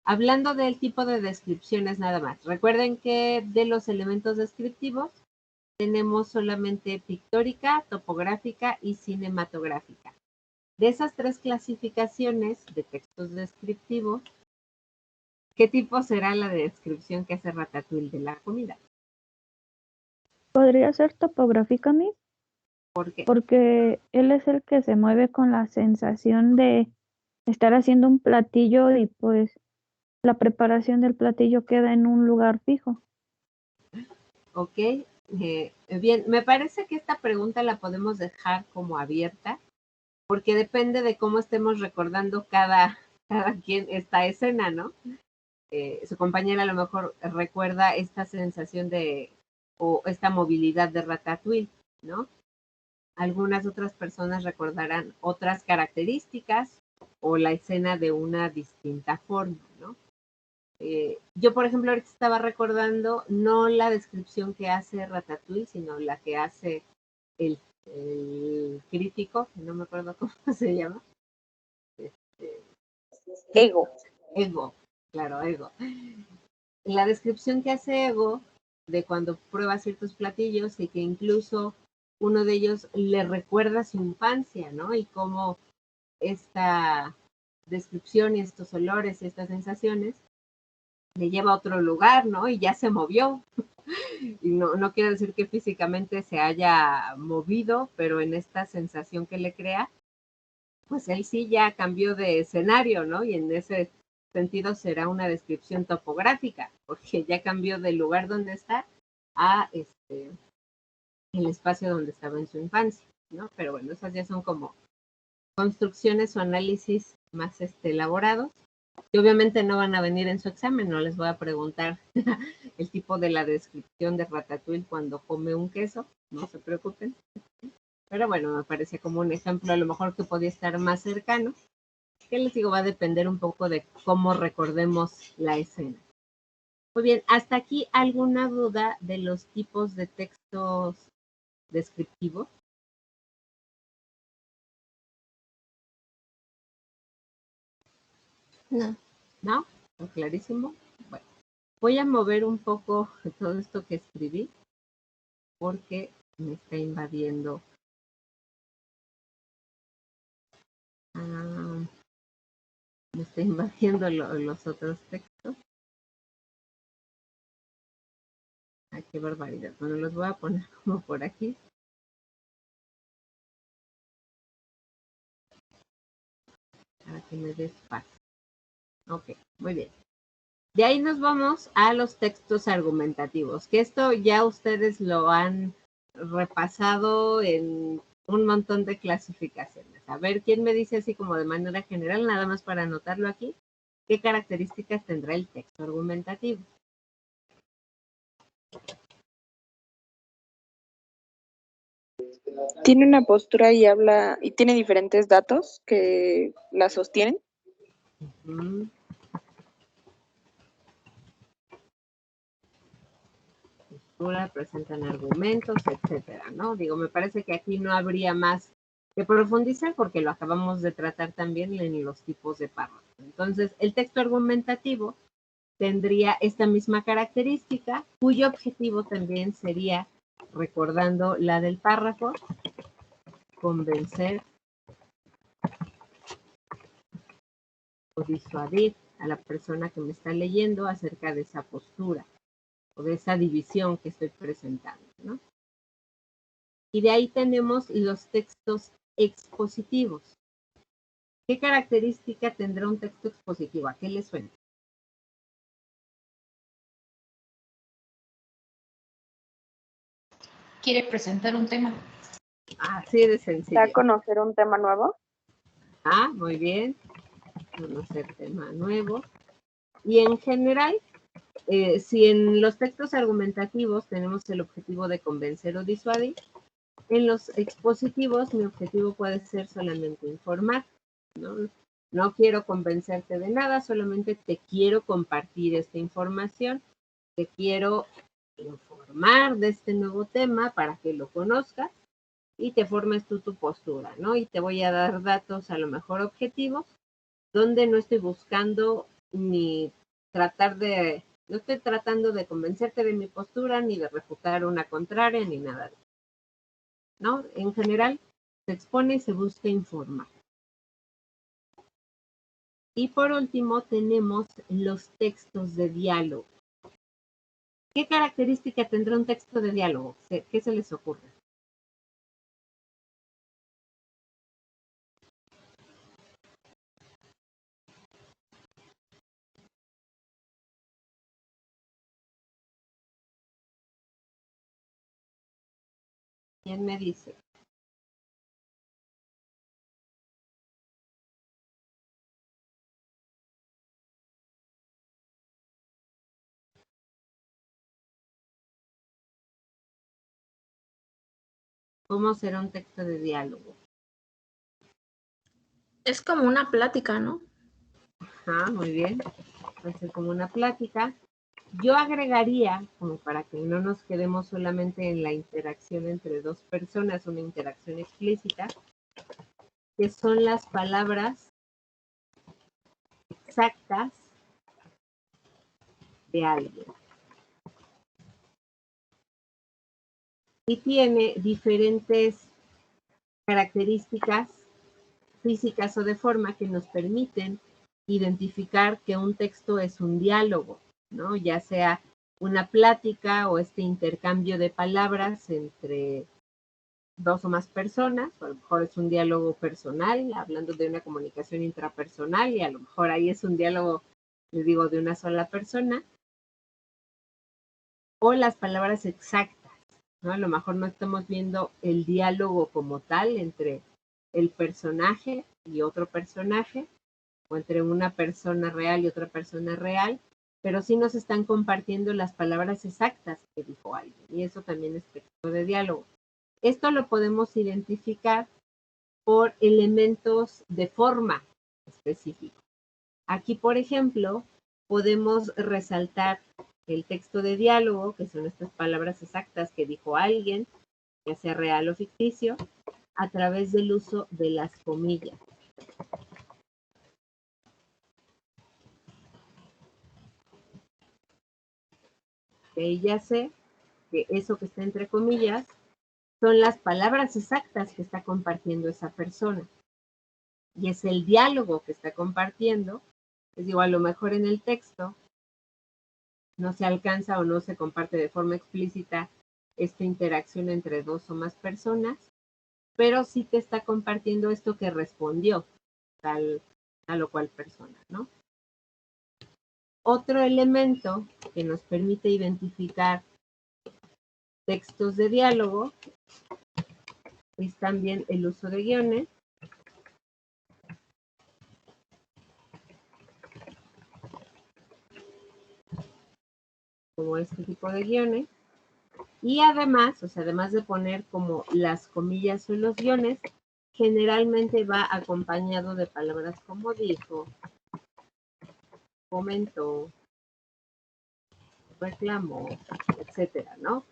Hablando del tipo de descripciones nada más. Recuerden que de los elementos descriptivos tenemos solamente pictórica, topográfica y cinematográfica. De esas tres clasificaciones de textos descriptivos, ¿qué tipo será la descripción que hace Ratatouille de la comida? ¿Podría ser topográfica, Miss? ¿Por qué? Porque él es el que se mueve con la sensación de estar haciendo un platillo y pues la preparación del platillo queda en un lugar fijo. Ok, bien, me parece que esta pregunta la podemos dejar como abierta, porque depende de cómo estemos recordando cada quien esta escena, ¿no? Su compañera a lo mejor recuerda esta sensación o esta movilidad de Ratatouille, ¿no? Algunas otras personas recordarán otras características o la escena de una distinta forma, ¿no? Yo, por ejemplo, ahorita estaba recordando no la descripción que hace Ratatouille, sino la que hace el crítico, que no me acuerdo cómo se llama. Ego. Ego, claro, ego. La descripción que hace Ego de cuando prueba ciertos platillos y que incluso uno de ellos le recuerda su infancia, ¿no? Y cómo esta descripción y estos olores y estas sensaciones le lleva a otro lugar, ¿no? Y ya se movió. Y no quiere decir que físicamente se haya movido, pero en esta sensación que le crea, pues él sí ya cambió de escenario, ¿no? Y en ese sentido será una descripción topográfica, porque ya cambió del lugar donde está a el espacio donde estaba en su infancia, ¿no? Pero bueno, esas ya son como construcciones o análisis más elaborados, que obviamente no van a venir en su examen, no les voy a preguntar el tipo de la descripción de Ratatouille cuando come un queso, no se preocupen. Pero bueno, me parece como un ejemplo a lo mejor que podía estar más cercano, que les digo, va a depender un poco de cómo recordemos la escena. Muy bien, hasta aquí, ¿alguna duda de los tipos de textos descriptivos? No. ¿No? ¿Está clarísimo? Bueno, voy a mover un poco todo esto que escribí porque me está invadiendo. Me está invadiendo los otros textos. Ay, qué barbaridad. Bueno, los voy a poner como por aquí. Para que me des paz. Ok, muy bien. De ahí nos vamos a los textos argumentativos, que esto ya ustedes lo han repasado en un montón de clasificaciones. A ver, ¿quién me dice así como de manera general, nada más para anotarlo aquí, qué características tendrá el texto argumentativo? Tiene una postura y habla, y tiene diferentes datos que la sostienen. Presentan argumentos, etcétera, ¿no? Digo, me parece que aquí no habría más que profundizar porque lo acabamos de tratar también en los tipos de párrafos. Entonces, el texto argumentativo tendría esta misma característica, cuyo objetivo también sería, recordando la del párrafo, convencer o disuadir a la persona que me está leyendo acerca de esa postura o de esa división que estoy presentando, ¿no? Y de ahí tenemos los textos expositivos. ¿Qué característica tendrá un texto expositivo? ¿A qué le suena? Quiere presentar un tema. Así de sencillo. ¿Da a conocer un tema nuevo? Ah, muy bien. Conocer tema nuevo. Y en general, si en los textos argumentativos tenemos el objetivo de convencer o disuadir, en los expositivos mi objetivo puede ser solamente informar, ¿no? No quiero convencerte de nada, solamente te quiero compartir esta información, te quiero informar de este nuevo tema para que lo conozcas y te formes tú tu postura, ¿no? Y te voy a dar datos a lo mejor objetivos, donde no estoy buscando ni no estoy tratando de convencerte de mi postura, ni de refutar una contraria, ni nada de eso, ¿no? En general, se expone y se busca informar. Y por último, tenemos los textos de diálogo. ¿Qué característica tendrá un texto de diálogo? ¿Qué se les ocurre? ¿Quién me dice? ¿Cómo será un texto de diálogo? Es como una plática, ¿no? Ajá, muy bien. Puede ser como una plática. Yo agregaría, como para que no nos quedemos solamente en la interacción entre dos personas, una interacción explícita, que son las palabras exactas de alguien. Y tiene diferentes características físicas o de forma que nos permiten identificar que un texto es un diálogo, ¿no? Ya sea una plática o este intercambio de palabras entre dos o más personas, o a lo mejor es un diálogo personal, hablando de una comunicación intrapersonal, y a lo mejor ahí es un diálogo, les digo, de una sola persona, o las palabras exactas, ¿no? A lo mejor no estamos viendo el diálogo como tal entre el personaje y otro personaje, o entre una persona real y otra persona real, pero sí nos están compartiendo las palabras exactas que dijo alguien, y eso también es texto de diálogo. Esto lo podemos identificar por elementos de forma específicos. Aquí, por ejemplo, podemos resaltar el texto de diálogo, que son estas palabras exactas que dijo alguien, ya sea real o ficticio, a través del uso de las comillas. Que ya sé que eso que está entre comillas son las palabras exactas que está compartiendo esa persona. Y es el diálogo que está compartiendo. Les digo, a lo mejor en el texto no se alcanza o no se comparte de forma explícita esta interacción entre dos o más personas, pero sí te está compartiendo esto que respondió tal o cual persona, ¿no? Otro elemento que nos permite identificar textos de diálogo es también el uso de guiones. Como este tipo de guiones. Y además, o sea, además de poner como las comillas o los guiones, generalmente va acompañado de palabras como dijo, comentó, reclamó, etcétera, ¿no?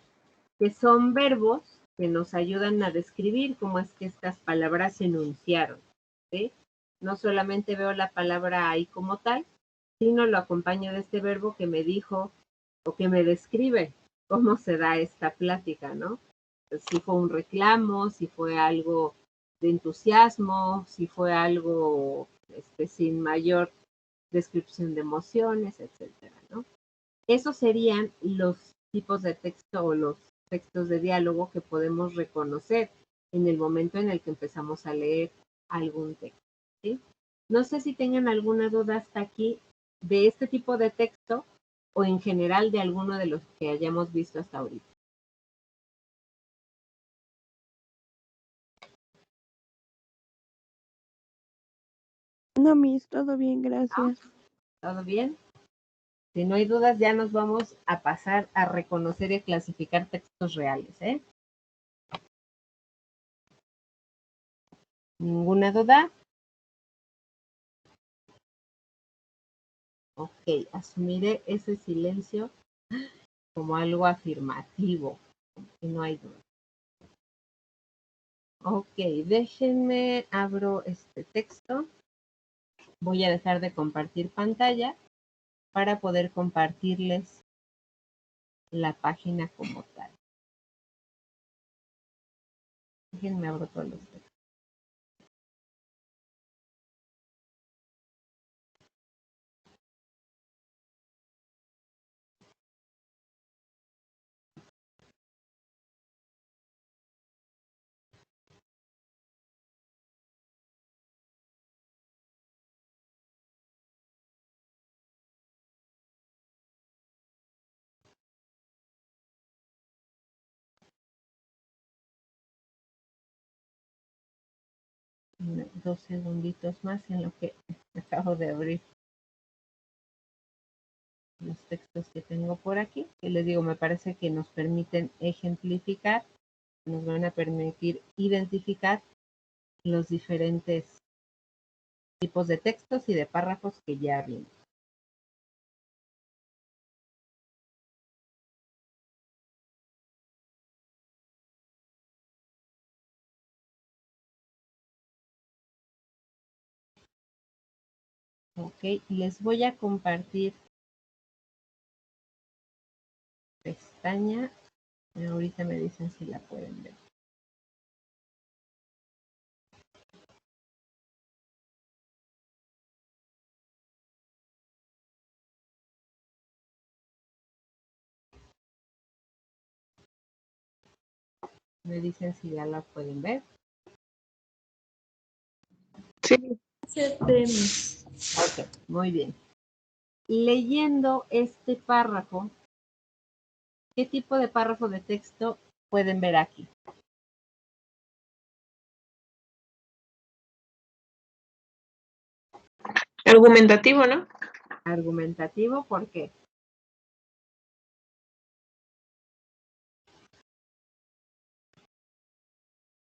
Que son verbos que nos ayudan a describir cómo es que estas palabras se enunciaron, ¿sí? No solamente veo la palabra ahí como tal, sino lo acompaño de este verbo que me dijo o que me describe cómo se da esta plática, ¿no? Si fue un reclamo, si fue algo de entusiasmo, si fue algo sin mayor descripción de emociones, etcétera, ¿no? Esos serían los tipos de texto o los textos de diálogo que podemos reconocer en el momento en el que empezamos a leer algún texto, ¿sí? No sé si tengan alguna duda hasta aquí de este tipo de texto o en general de alguno de los que hayamos visto hasta ahorita. No, Miss, todo bien, gracias. ¿Todo bien? Si no hay dudas, ya nos vamos a pasar a reconocer y a clasificar textos reales, ¿eh? ¿Ninguna duda? Ok, asumiré ese silencio como algo afirmativo, y no hay duda. Ok, déjenme, abro este texto. Voy a dejar de compartir pantalla para poder compartirles la página como tal. Déjenme abro todos los textos. Dos segunditos más en lo que acabo de abrir los textos que tengo por aquí, que les digo, me parece que nos permiten ejemplificar, nos van a permitir identificar los diferentes tipos de textos y de párrafos que ya vimos. Ok, les voy a compartir pestaña. Ahorita me dicen si la pueden ver. Me dicen si ya la pueden ver. Sí. Ok, muy bien. Leyendo este párrafo, ¿qué tipo de párrafo de texto pueden ver aquí? Argumentativo, ¿no? Argumentativo, ¿por qué?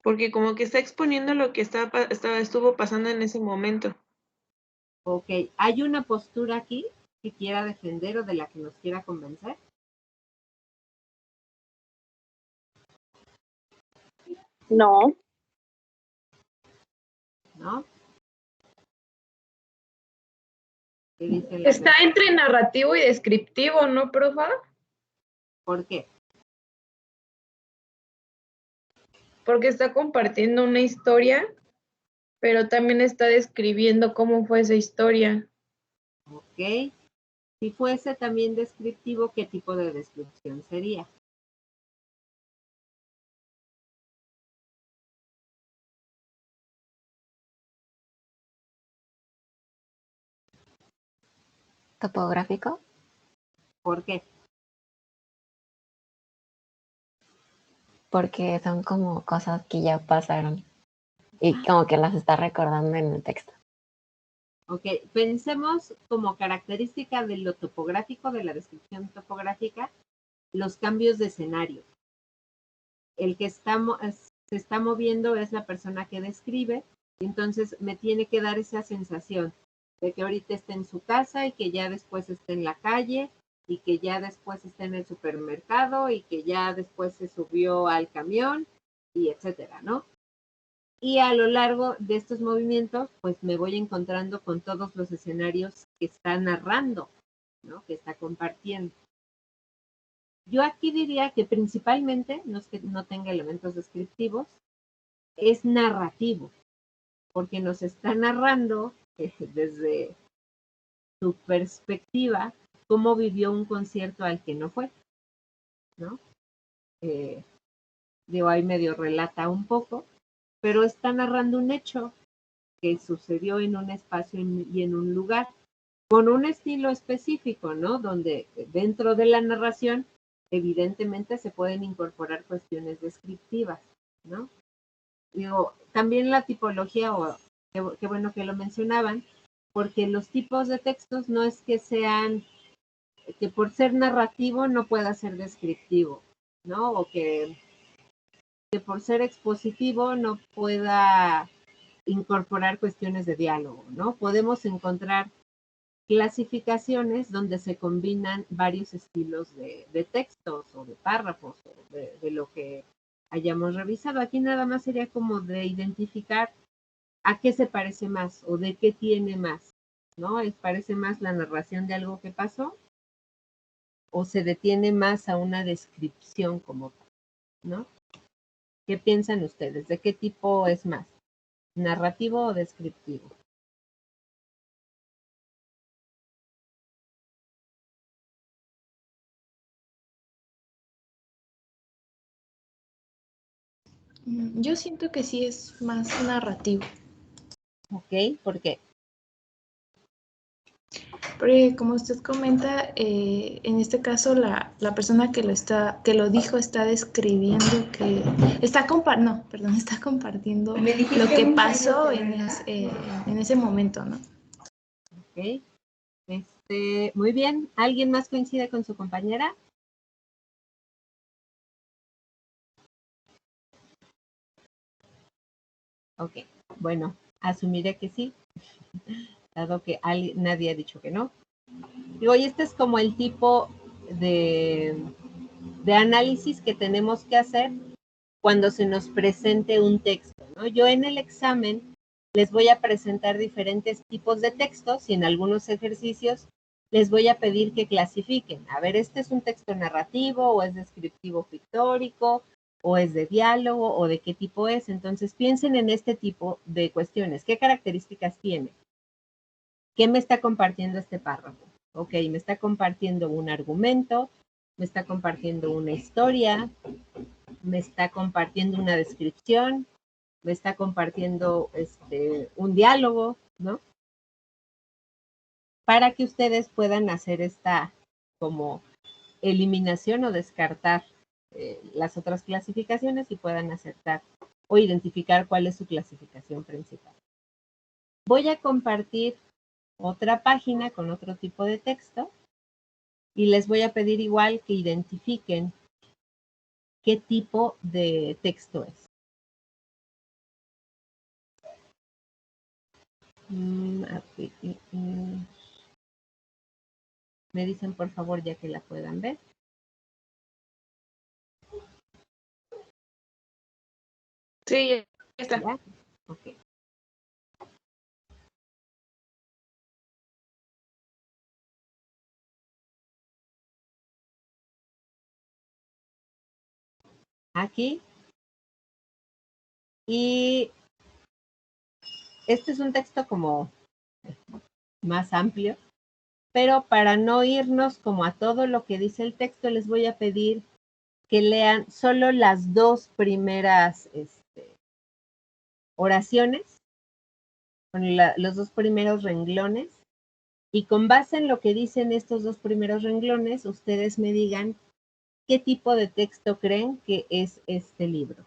Porque como que está exponiendo lo que estuvo pasando en ese momento. Ok, ¿hay una postura aquí que quiera defender o de la que nos quiera convencer? No. ¿No? ¿Qué dice la Está entre narrativo y descriptivo, ¿no, profa? ¿Por qué? Porque está compartiendo una historia, pero también está describiendo cómo fue esa historia. Ok. Si fuese también descriptivo, ¿qué tipo de descripción sería? ¿Topográfico? ¿Por qué? Porque son como cosas que ya pasaron y como que las está recordando en el texto. Ok, pensemos como característica de lo topográfico, de la descripción topográfica, los cambios de escenario. El que se está moviendo es la persona que describe, y entonces me tiene que dar esa sensación de que ahorita está en su casa y que ya después está en la calle y que ya después está en el supermercado y que ya después se subió al camión y etcétera, ¿no? Y a lo largo de estos movimientos, pues me voy encontrando con todos los escenarios que está narrando, ¿no? Que está compartiendo. Yo aquí diría que principalmente, no es que no tenga elementos descriptivos, es narrativo, porque nos está narrando desde su perspectiva cómo vivió un concierto al que no fue, ¿no? Digo, ahí medio relata un poco, pero está narrando un hecho que sucedió en un espacio y en un lugar, con un estilo específico, ¿no? Donde dentro de la narración, evidentemente se pueden incorporar cuestiones descriptivas, ¿no? Digo, también la tipología, o qué bueno que lo mencionaban, porque los tipos de textos no es que sean, que por ser narrativo no pueda ser descriptivo, ¿no? O que por ser expositivo no pueda incorporar cuestiones de diálogo, ¿no? Podemos encontrar clasificaciones donde se combinan varios estilos de textos o de párrafos o de lo que hayamos revisado. Aquí nada más sería como de identificar a qué se parece más o de qué tiene más, ¿no? ¿Parece más la narración de algo que pasó o se detiene más a una descripción como tal, ¿no? ¿Qué piensan ustedes? ¿De qué tipo es más? ¿Narrativo o descriptivo? Yo siento que sí es más narrativo. Ok, ¿por qué? Porque como usted comenta, en este caso la persona que lo dijo está describiendo que está compartiendo lo que pasó en ese momento, ¿no? Ok. Muy bien. ¿Alguien más coincide con su compañera? Ok, bueno, asumiré que sí, dado que nadie ha dicho que no. Digo, y este es como el tipo de análisis que tenemos que hacer cuando se nos presente un texto, ¿no? Yo en el examen les voy a presentar diferentes tipos de textos y en algunos ejercicios les voy a pedir que clasifiquen. A ver, ¿este es un texto narrativo o es descriptivo pictórico o es de diálogo o de qué tipo es? Entonces piensen en este tipo de cuestiones. ¿Qué características tiene? ¿Qué me está compartiendo este párrafo? Ok, me está compartiendo un argumento, me está compartiendo una historia, me está compartiendo una descripción, me está compartiendo un diálogo, ¿no? Para que ustedes puedan hacer esta como eliminación o descartar las otras clasificaciones y puedan aceptar o identificar cuál es su clasificación principal. Voy a compartir otra página con otro tipo de texto y les voy a pedir igual que identifiquen qué tipo de texto es. Me dicen por favor ya que la puedan ver. Sí, ya está. ¿Ya? Ok. Aquí. Y este es un texto como más amplio, pero para no irnos como a todo lo que dice el texto, les voy a pedir que lean solo las dos primeras oraciones, con los dos primeros renglones, y con base en lo que dicen estos dos primeros renglones, ustedes me digan qué tipo de texto creen que es este libro.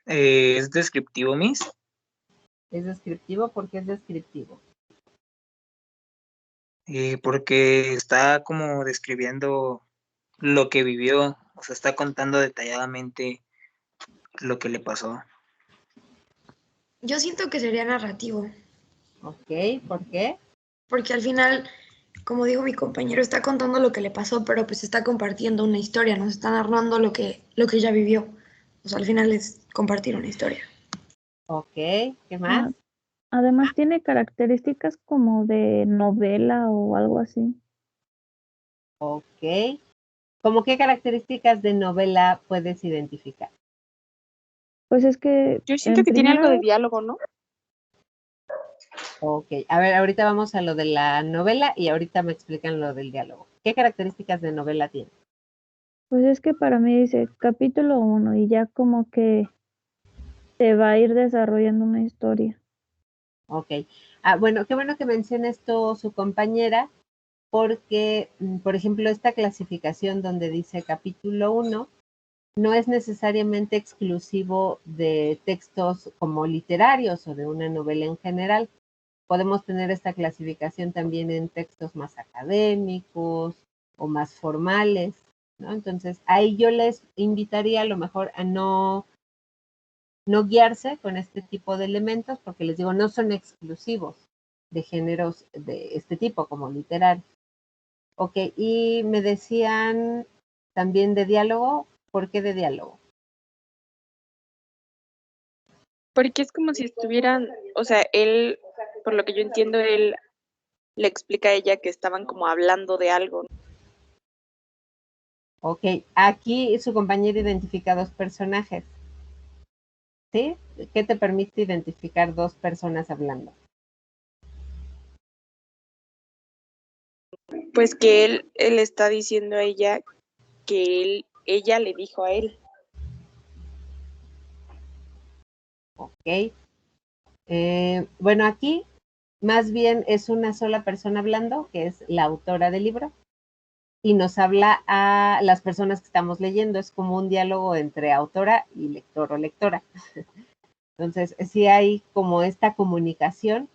¿Es descriptivo, Miss? ¿Es descriptivo? ¿Por qué es descriptivo? Porque está como describiendo lo que vivió, o sea, está contando detalladamente lo que le pasó. Yo siento que sería narrativo. Ok, ¿por qué? Porque al final, como dijo mi compañero, está contando lo que le pasó, pero pues está compartiendo una historia, nos está narrando lo que ella vivió. O sea, al final es compartir una historia. Ok, ¿qué más? Además tiene características como de novela o algo así. Ok. ¿Cómo qué características de novela puedes identificar? Pues es que Yo siento que tiene algo de diálogo, ¿no? Ok, a ver, ahorita vamos a lo de la novela y ahorita me explican lo del diálogo. ¿Qué características de novela tiene? Pues es que para mí dice capítulo 1 y ya como que se va a ir desarrollando una historia. Ok. Bueno, qué bueno que menciona esto su compañera, porque, por ejemplo, esta clasificación donde dice capítulo 1 no es necesariamente exclusivo de textos como literarios o de una novela en general. Podemos tener esta clasificación también en textos más académicos o más formales, ¿no? Entonces, ahí yo les invitaría a lo mejor a no guiarse con este tipo de elementos, porque les digo, no son exclusivos de géneros de este tipo, como literario. Ok, y me decían también de diálogo. ¿Por qué de diálogo? Porque es como si estuvieran, o sea, él, por lo que yo entiendo, él le explica a ella que estaban como hablando de algo. Ok, aquí su compañero identifica dos personajes. ¿Sí? ¿Qué te permite identificar dos personas hablando? Pues que él está diciendo a ella que ella le dijo a él. Ok. Bueno, aquí más bien es una sola persona hablando, que es la autora del libro, y nos habla a las personas que estamos leyendo. Es como un diálogo entre autora y lector o lectora. Entonces, sí hay como esta comunicación,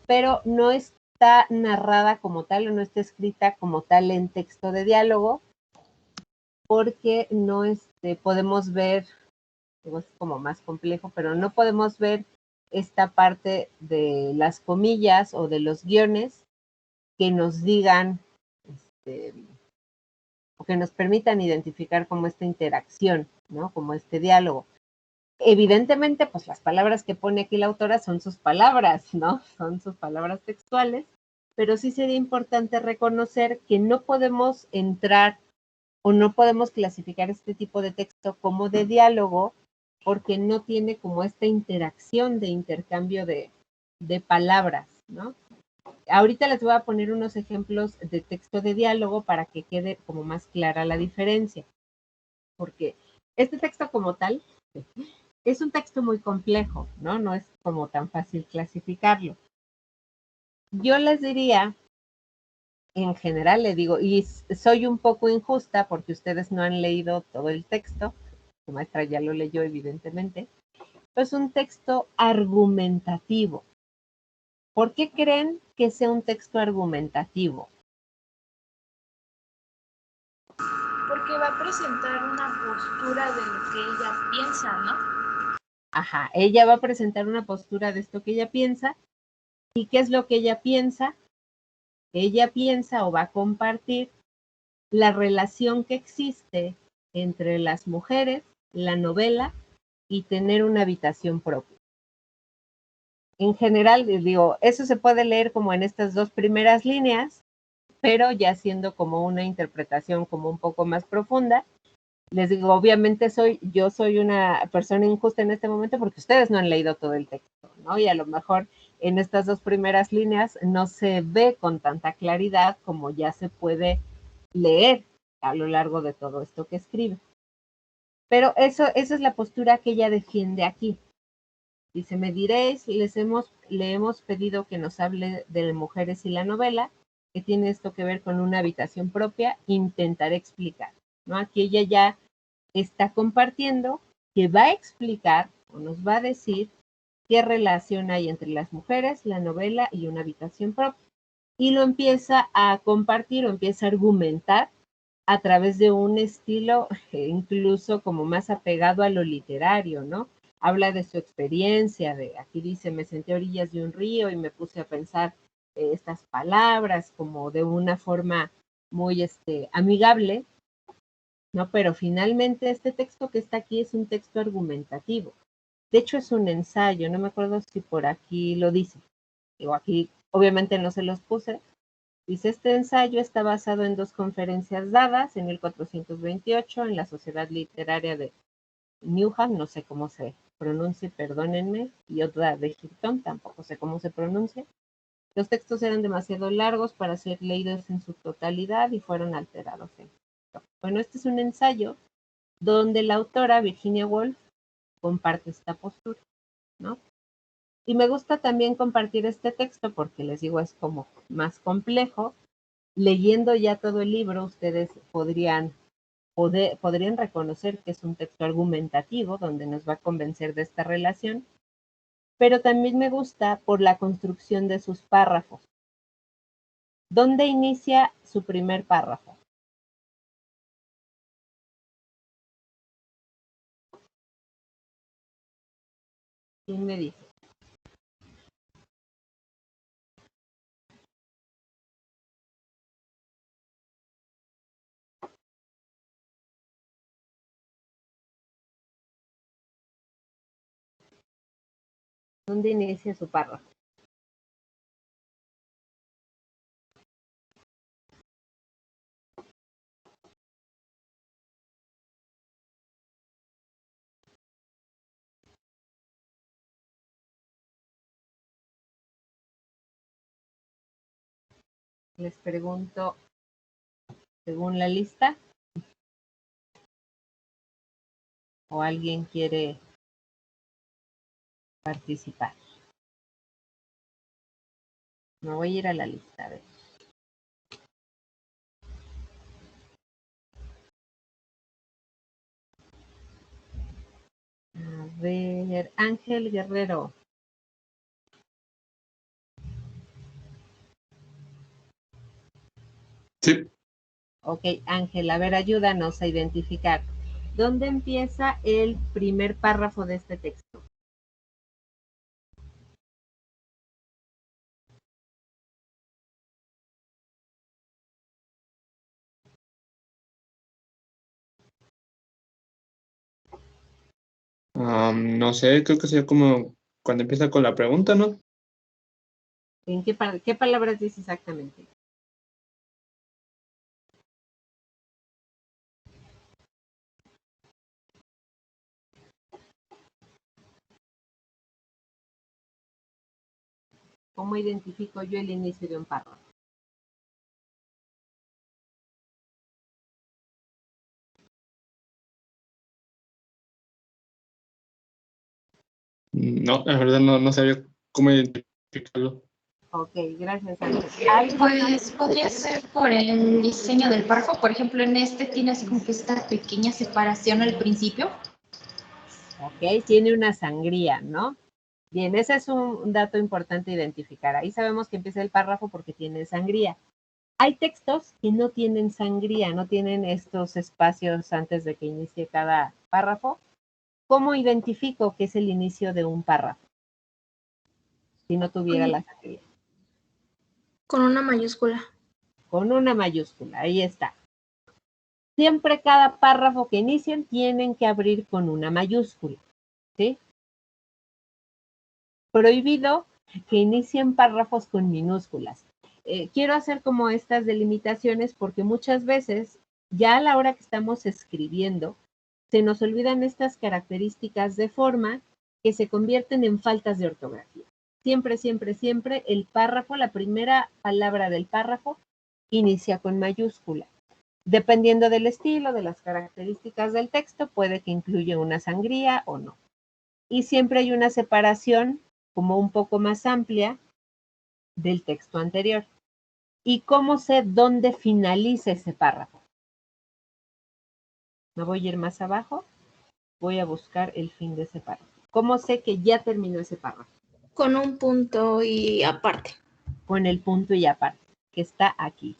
pero no está narrada como tal o no está escrita como tal en texto de diálogo, porque no podemos ver Digo, es como más complejo, pero no podemos ver esta parte de las comillas o de los guiones que nos digan, o que nos permitan identificar como esta interacción, ¿no? Como este diálogo. Evidentemente, pues las palabras que pone aquí la autora son sus palabras, ¿no? Son sus palabras textuales, pero sí sería importante reconocer que no podemos entrar o no podemos clasificar este tipo de texto como de diálogo porque no tiene como esta interacción de intercambio de palabras, ¿no? Ahorita les voy a poner unos ejemplos de texto de diálogo para que quede como más clara la diferencia, porque este texto como tal es un texto muy complejo, ¿no? No es como tan fácil clasificarlo. Yo les diría, en general le digo, y soy un poco injusta porque ustedes no han leído todo el texto, su maestra ya lo leyó evidentemente, es un texto argumentativo. ¿Por qué creen que sea un texto argumentativo? Porque va a presentar una postura de lo que ella piensa, ¿no? Ajá, ella va a presentar una postura de esto que ella piensa. ¿Y qué es lo que ella piensa? Ella piensa o va a compartir la relación que existe entre las mujeres, la novela y tener una habitación propia. En general, digo, eso se puede leer como en estas dos primeras líneas, pero ya siendo como una interpretación como un poco más profunda. Les digo, obviamente yo soy una persona injusta en este momento porque ustedes no han leído todo el texto, ¿no? Y a lo mejor en estas dos primeras líneas no se ve con tanta claridad como ya se puede leer a lo largo de todo esto que escribe. Pero esa es la postura que ella defiende aquí. Dice, me diréis, le hemos pedido que nos hable de mujeres y la novela, que tiene esto que ver con una habitación propia, intentaré explicar, ¿no? Aquí ella ya está compartiendo que va a explicar o nos va a decir qué relación hay entre las mujeres, la novela y una habitación propia. Y lo empieza a compartir o empieza a argumentar a través de un estilo incluso como más apegado a lo literario, ¿no? Habla de su experiencia, aquí dice, me senté a orillas de un río y me puse a pensar estas palabras como de una forma muy amigable, ¿no? Pero finalmente este texto que está aquí es un texto argumentativo. De hecho es un ensayo, no me acuerdo si por aquí lo dice. Digo, aquí obviamente no se los puse. Dice, este ensayo está basado en dos conferencias dadas en 1428 en la Sociedad Literaria de Newham, no sé cómo se pronuncie, perdónenme, y otra de Hilton, tampoco sé cómo se pronuncia. Los textos eran demasiado largos para ser leídos en su totalidad y fueron alterados. Bueno, este es un ensayo donde la autora Virginia Woolf comparte esta postura, ¿no? Y me gusta también compartir este texto porque les digo, es como más complejo. Leyendo ya todo el libro, ustedes podrían reconocer que es un texto argumentativo donde nos va a convencer de esta relación, pero también me gusta por la construcción de sus párrafos. ¿Dónde inicia su primer párrafo? ¿Quién me dice? ¿Dónde inicia su párrafo? Les pregunto, según la lista, o alguien quiere participar. Me voy a ir a la lista, a ver. A ver, Ángel Guerrero. Sí. Ok, Ángel, a ver, ayúdanos a identificar. ¿Dónde empieza el primer párrafo de este texto? No sé, creo que sería como cuando empieza con la pregunta, ¿no? ¿En qué palabras dice exactamente? ¿Cómo identifico yo el inicio de un párrafo? No, la verdad no sabía cómo identificarlo. Ok, gracias, Ángel. Pues podría ser por el diseño del párrafo. Por ejemplo, en este tiene así como que esta pequeña separación al principio. Ok, tiene una sangría, ¿no? Bien, ese es un dato importante identificar. Ahí sabemos que empieza el párrafo porque tiene sangría. Hay textos que no tienen sangría, no tienen estos espacios antes de que inicie cada párrafo. ¿Cómo identifico que es el inicio de un párrafo? Si no tuviera la sangría. Con una mayúscula. Con una mayúscula, ahí está. Siempre cada párrafo que inicien tienen que abrir con una mayúscula, ¿sí? Prohibido que inicien párrafos con minúsculas. Quiero hacer como estas delimitaciones porque muchas veces, ya a la hora que estamos escribiendo, se nos olvidan estas características de forma que se convierten en faltas de ortografía. Siempre, siempre, siempre el párrafo, la primera palabra del párrafo, inicia con mayúscula. Dependiendo del estilo, de las características del texto, puede que incluya una sangría o no. Y siempre hay una separación como un poco más amplia del texto anterior. ¿Y cómo sé dónde finaliza ese párrafo? Me voy a ir más abajo, voy a buscar el fin de ese párrafo. ¿Cómo sé que ya terminó ese párrafo? Con un punto y aparte. Con el punto y aparte, que está aquí.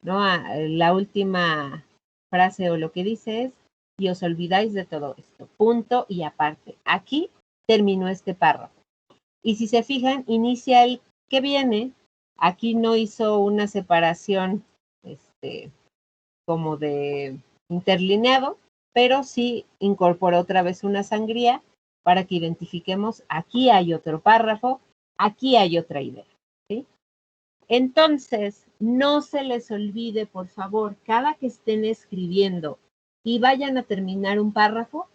¿No? La última frase o lo que dice es, y os olvidáis de todo esto, punto y aparte. Aquí terminó este párrafo. Y si se fijan, inicia el que viene. Aquí no hizo una separación como de interlineado, pero sí incorporó otra vez una sangría para que identifiquemos, aquí hay otro párrafo, aquí hay otra idea, ¿sí? Entonces, no se les olvide, por favor, cada que estén escribiendo y vayan a terminar un párrafo,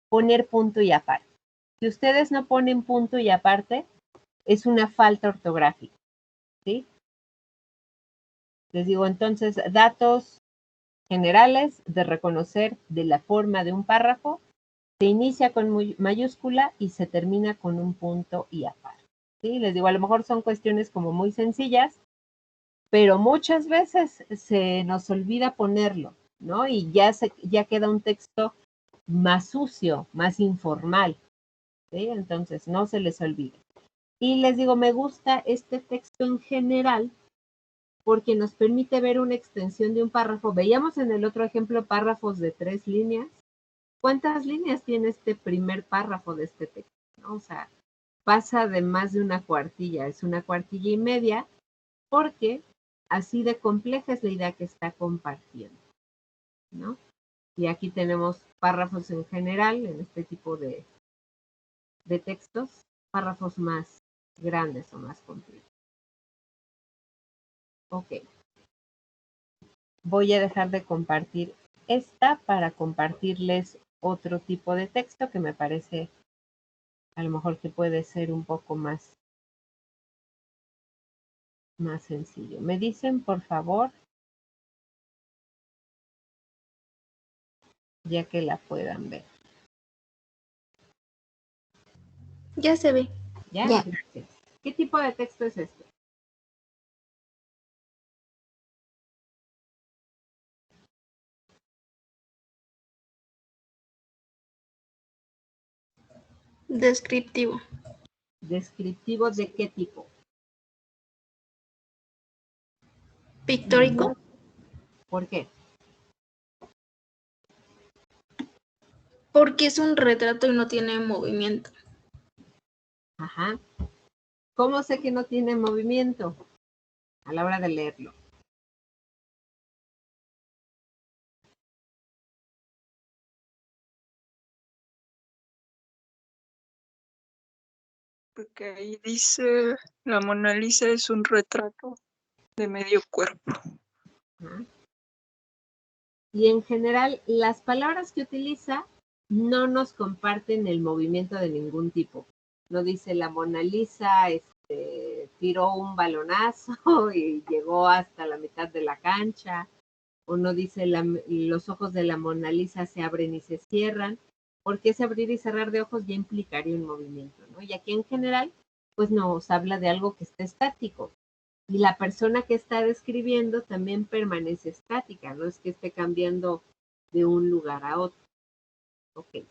poner punto y aparte. Si ustedes no ponen punto y aparte, es una falta ortográfica, ¿sí? Les digo, entonces, datos generales de reconocer de la forma de un párrafo, se inicia con mayúscula y se termina con un punto y aparte, ¿sí? Les digo, a lo mejor son cuestiones como muy sencillas, pero muchas veces se nos olvida ponerlo, ¿no? Y ya queda un texto más sucio, más informal, ¿sí? Entonces, no se les olvide. Y les digo, me gusta este texto en general porque nos permite ver una extensión de un párrafo. Veíamos en el otro ejemplo párrafos de 3 líneas. ¿Cuántas líneas tiene este primer párrafo de este texto? ¿No? O sea, pasa de más de una cuartilla, es una cuartilla y media, porque así de compleja es la idea que está compartiendo, ¿no? Y aquí tenemos párrafos en general, en este tipo de textos, párrafos más grandes o más complejos. Ok. Voy a dejar de compartir esta para compartirles otro tipo de texto que me parece a lo mejor que puede ser un poco más sencillo. Me dicen, por favor, ya que la puedan ver. Ya se ve. ¿Ya? Gracias. ¿Qué tipo de texto es este? Descriptivo. ¿Descriptivo de qué tipo? Pictórico. ¿Por qué? Porque es un retrato y no tiene movimiento. Ajá. ¿Cómo sé que no tiene movimiento? A la hora de leerlo. Porque ahí dice, la Mona Lisa es un retrato de medio cuerpo. Ajá. Y en general, las palabras que utiliza no nos comparten el movimiento de ningún tipo. No dice la Mona Lisa tiró un balonazo y llegó hasta la mitad de la cancha, o no dice los ojos de la Mona Lisa se abren y se cierran, porque ese abrir y cerrar de ojos ya implicaría un movimiento, ¿no? Y aquí en general, pues nos habla de algo que está estático. Y la persona que está describiendo también permanece estática, no es que esté cambiando de un lugar a otro. Ok.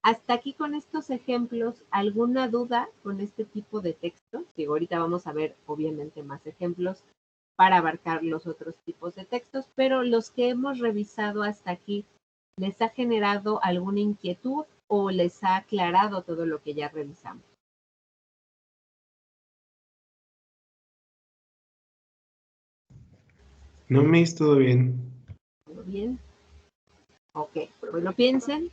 Hasta aquí con estos ejemplos, ¿alguna duda con este tipo de textos? Digo, ahorita vamos a ver obviamente más ejemplos para abarcar los otros tipos de textos, pero los que hemos revisado hasta aquí, ¿les ha generado alguna inquietud o les ha aclarado todo lo que ya revisamos? No, Miss, todo bien. ¿Todo bien? Ok, pues no piensen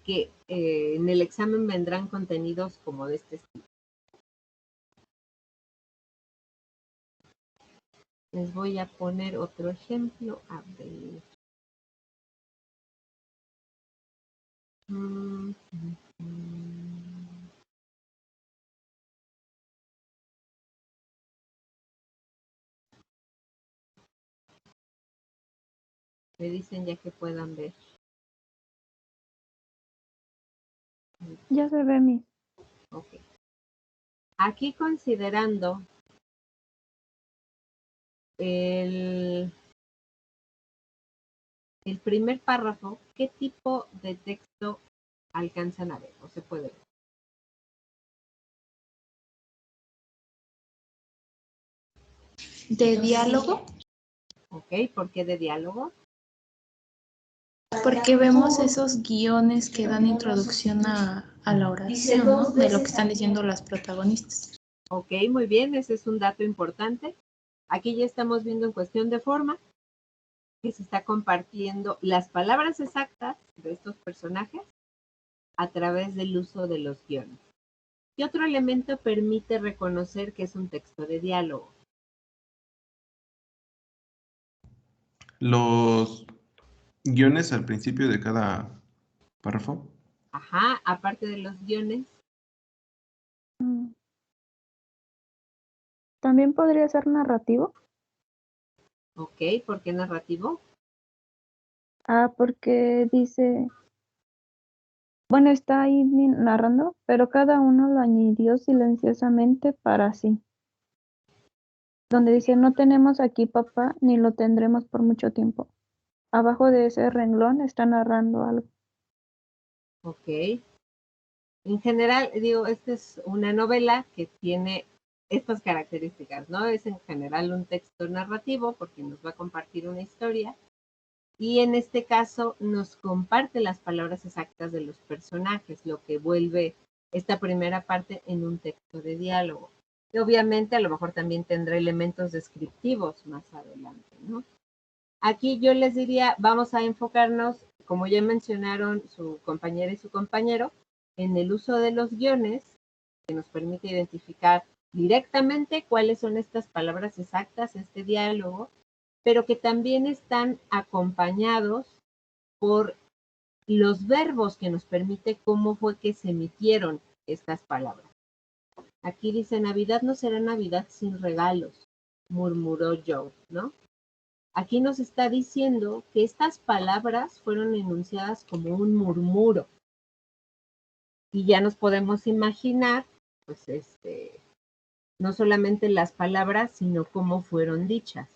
que en el examen vendrán contenidos como de este estilo. Les voy a poner otro ejemplo. A ver. Me dicen ya que puedan ver. Ya se ve mi. Ok. Aquí considerando el primer párrafo, ¿qué tipo de texto alcanzan a ver o se puede ver? ¿De diálogo? Ok, ¿por qué de diálogo? Porque vemos esos guiones que dan introducción a la oración, ¿no? De lo que están diciendo las protagonistas. Ok, muy bien, ese es un dato importante. Aquí ya estamos viendo en cuestión de forma que se está compartiendo las palabras exactas de estos personajes a través del uso de los guiones. ¿Qué otro elemento permite reconocer que es un texto de diálogo? Los guiones al principio de cada párrafo. Ajá, aparte de los guiones. También podría ser narrativo. Ok, ¿por qué narrativo? Porque dice, bueno, está ahí narrando, pero cada uno lo añadió silenciosamente para sí. Donde dice, no tenemos aquí papá, ni lo tendremos por mucho tiempo. Abajo de ese renglón está narrando algo. Ok. En general, digo, esta es una novela que tiene estas características, ¿no? Es en general un texto narrativo porque nos va a compartir una historia y en este caso nos comparte las palabras exactas de los personajes, lo que vuelve esta primera parte en un texto de diálogo. Y obviamente a lo mejor también tendrá elementos descriptivos más adelante, ¿no? Aquí yo les diría, vamos a enfocarnos, como ya mencionaron su compañera y su compañero, en el uso de los guiones, que nos permite identificar directamente cuáles son estas palabras exactas, este diálogo, pero que también están acompañados por los verbos que nos permite cómo fue que se emitieron estas palabras. Aquí dice, Navidad no será Navidad sin regalos, murmuró Joe, ¿no? Aquí nos está diciendo que estas palabras fueron enunciadas como un murmuro. Y ya nos podemos imaginar, pues, no solamente las palabras, sino cómo fueron dichas.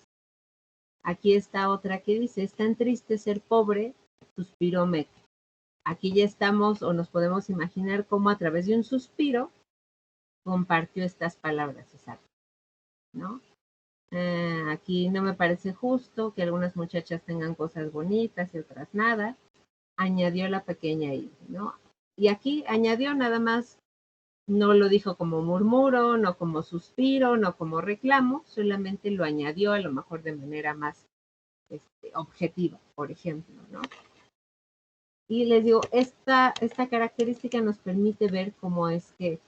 Aquí está otra que dice, es tan triste ser pobre, suspiró Meg. Aquí ya estamos o nos podemos imaginar cómo a través de un suspiro compartió estas palabras exactas, ¿no? Aquí no me parece justo que algunas muchachas tengan cosas bonitas y otras nada. añadió la pequeña I, ¿no? Y aquí añadió nada más, no lo dijo como murmuro, no como suspiro, no como reclamo, solamente lo añadió a lo mejor de manera más objetiva, por ejemplo, ¿no? Y les digo, esta característica nos permite ver cómo es que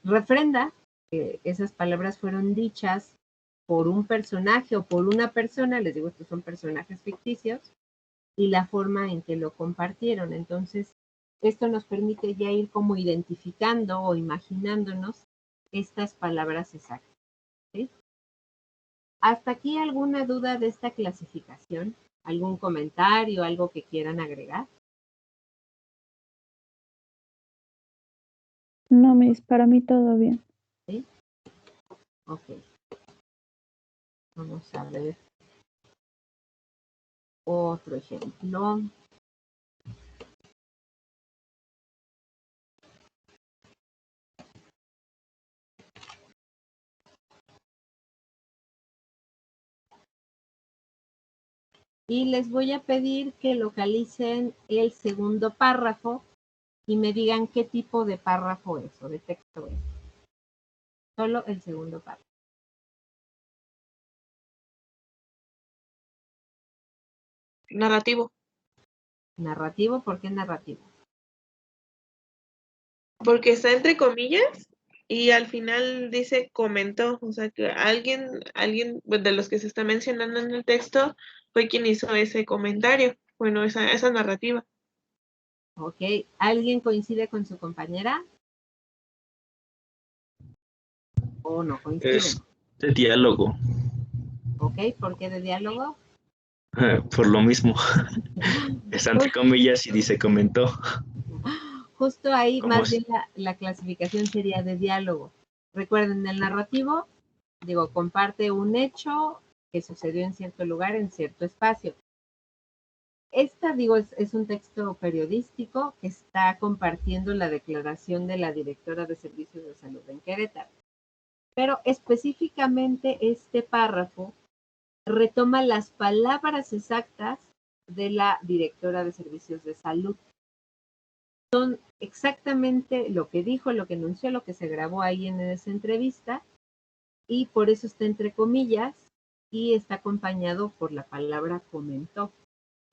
refrenda que esas palabras fueron dichas por un personaje o por una persona, les digo, estos son personajes ficticios, y la forma en que lo compartieron. Entonces, esto nos permite ya ir como identificando o imaginándonos estas palabras exactas, ¿sí? ¿Hasta aquí alguna duda de esta clasificación? ¿Algún comentario, algo que quieran agregar? No, Miss, para mí todo bien. ¿Sí? Ok. Vamos a ver otro ejemplo. Y les voy a pedir que localicen el segundo párrafo y me digan qué tipo de párrafo es o de texto es. Solo el segundo párrafo. Narrativo. Narrativo, ¿por qué narrativo? Porque está entre comillas y al final dice comentó, o sea que alguien de los que se está mencionando en el texto fue quien hizo ese comentario, bueno, esa narrativa. Ok, ¿alguien coincide con su compañera? ¿O no coinciden? Es de diálogo. Ok, ¿por qué de diálogo? Por lo mismo. Está entre comillas y dice comentó. Justo ahí Como más bien la clasificación sería de diálogo. Recuerden, el narrativo, digo, comparte un hecho que sucedió en cierto lugar, en cierto espacio. Esta, digo, es un texto periodístico que está compartiendo la declaración de la directora de Servicios de Salud en Querétaro. Pero específicamente este párrafo retoma las palabras exactas de la directora de Servicios de Salud. Son exactamente lo que dijo, lo que anunció, lo que se grabó ahí en esa entrevista, y por eso está entre comillas y está acompañado por la palabra comentó,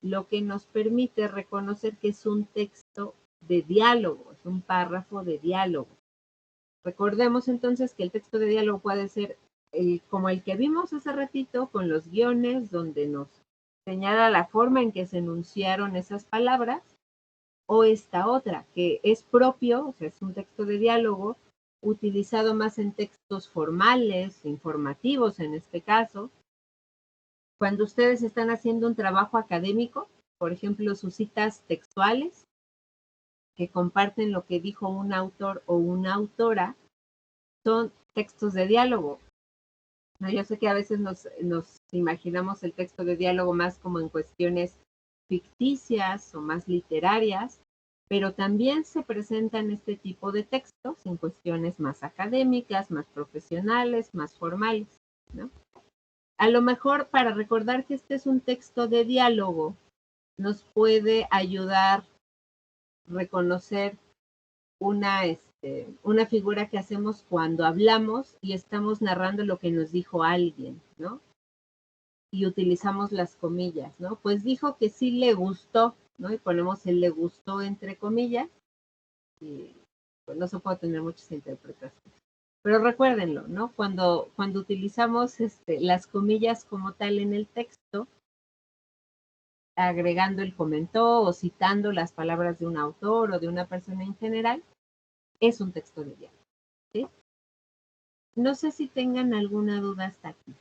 lo que nos permite reconocer que es un texto de diálogo, es un párrafo de diálogo. Recordemos entonces que el texto de diálogo puede ser como el que vimos hace ratito, con los guiones donde nos señala la forma en que se enunciaron esas palabras, o esta otra, que es propio, o sea, es un texto de diálogo utilizado más en textos formales, informativos en este caso. Cuando ustedes están haciendo un trabajo académico, por ejemplo, sus citas textuales, que comparten lo que dijo un autor o una autora, son textos de diálogo. No, yo sé que a veces nos imaginamos el texto de diálogo más como en cuestiones ficticias o más literarias, pero también se presentan este tipo de textos en cuestiones más académicas, más profesionales, más formales, ¿no? A lo mejor para recordar que este es un texto de diálogo, nos puede ayudar a reconocer una figura que hacemos cuando hablamos y estamos narrando lo que nos dijo alguien, ¿no? Y utilizamos las comillas, ¿no? Pues dijo que sí le gustó, ¿no? Y ponemos el le gustó entre comillas, y pues no se puede tener muchas interpretaciones. Pero recuérdenlo, ¿no? Cuando utilizamos las comillas como tal en el texto, agregando el comentó o citando las palabras de un autor o de una persona en general, es un texto de diálogo, ¿sí? No sé si tengan alguna duda hasta aquí.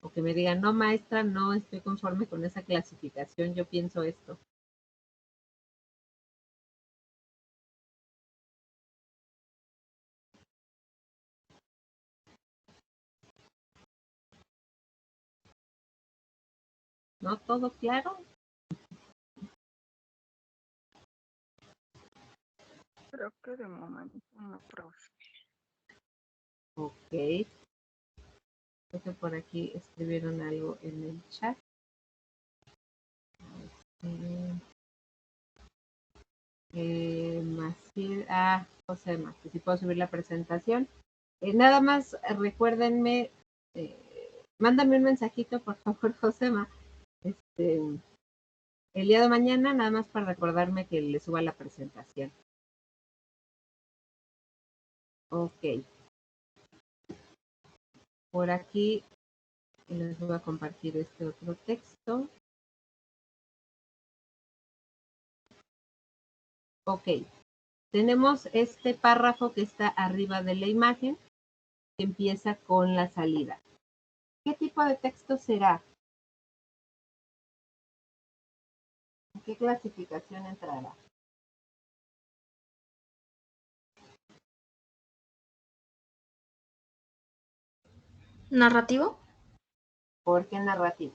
O que me digan, no, maestra, no estoy conforme con esa clasificación, yo pienso esto. ¿No? ¿Todo claro? Creo que de momento no, profe. Ok. Creo que por aquí escribieron algo en el chat. Josema, que si puedo subir la presentación. Nada más recuérdenme, mándame un mensajito, por favor, Josema. El día de mañana, nada más para recordarme que le suba la presentación. Ok. Por aquí les voy a compartir este otro texto. Ok. Tenemos este párrafo que está arriba de la imagen, que empieza con la salida. ¿Qué tipo de texto será? ¿En qué clasificación entrará? ¿Narrativo? ¿Por qué narrativo?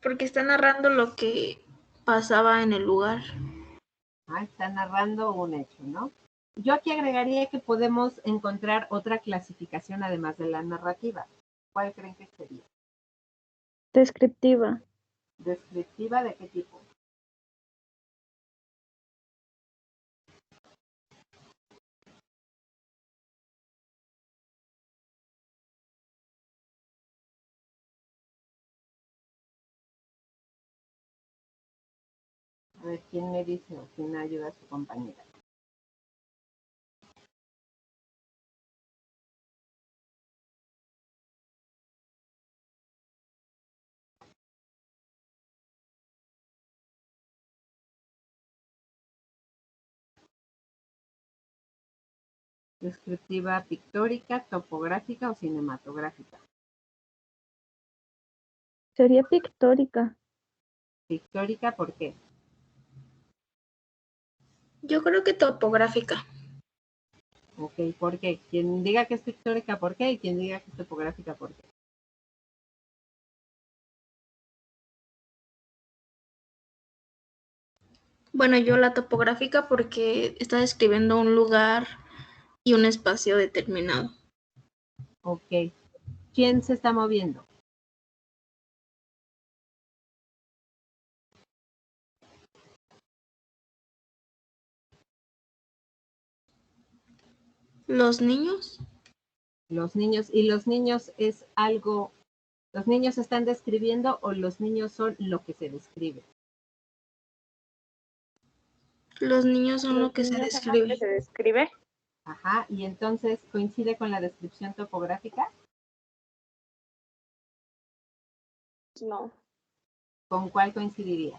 Porque está narrando lo que pasaba en el lugar. Está narrando un hecho, ¿no? Yo aquí agregaría que podemos encontrar otra clasificación además de la narrativa. ¿Cuál creen que sería? Descriptiva. ¿Descriptiva de qué tipo? A ver, ¿quién me dice o quién ayuda a su compañera? Descriptiva pictórica, topográfica o cinematográfica. Sería pictórica. Pictórica, ¿por qué? Yo creo que topográfica. Ok, ¿por qué? Quien diga que es pictórica, ¿por qué? Y quien diga que es topográfica, ¿por qué? Bueno, yo la topográfica porque está describiendo un lugar y un espacio determinado. Ok. ¿Quién se está moviendo? ¿Los niños? Los niños. ¿Y los niños es algo, los niños están describiendo o los niños son lo que se describe? Los niños son lo que se describe. ¿Se describe? Ajá, y entonces coincide con la descripción topográfica. No. ¿Con cuál coincidiría?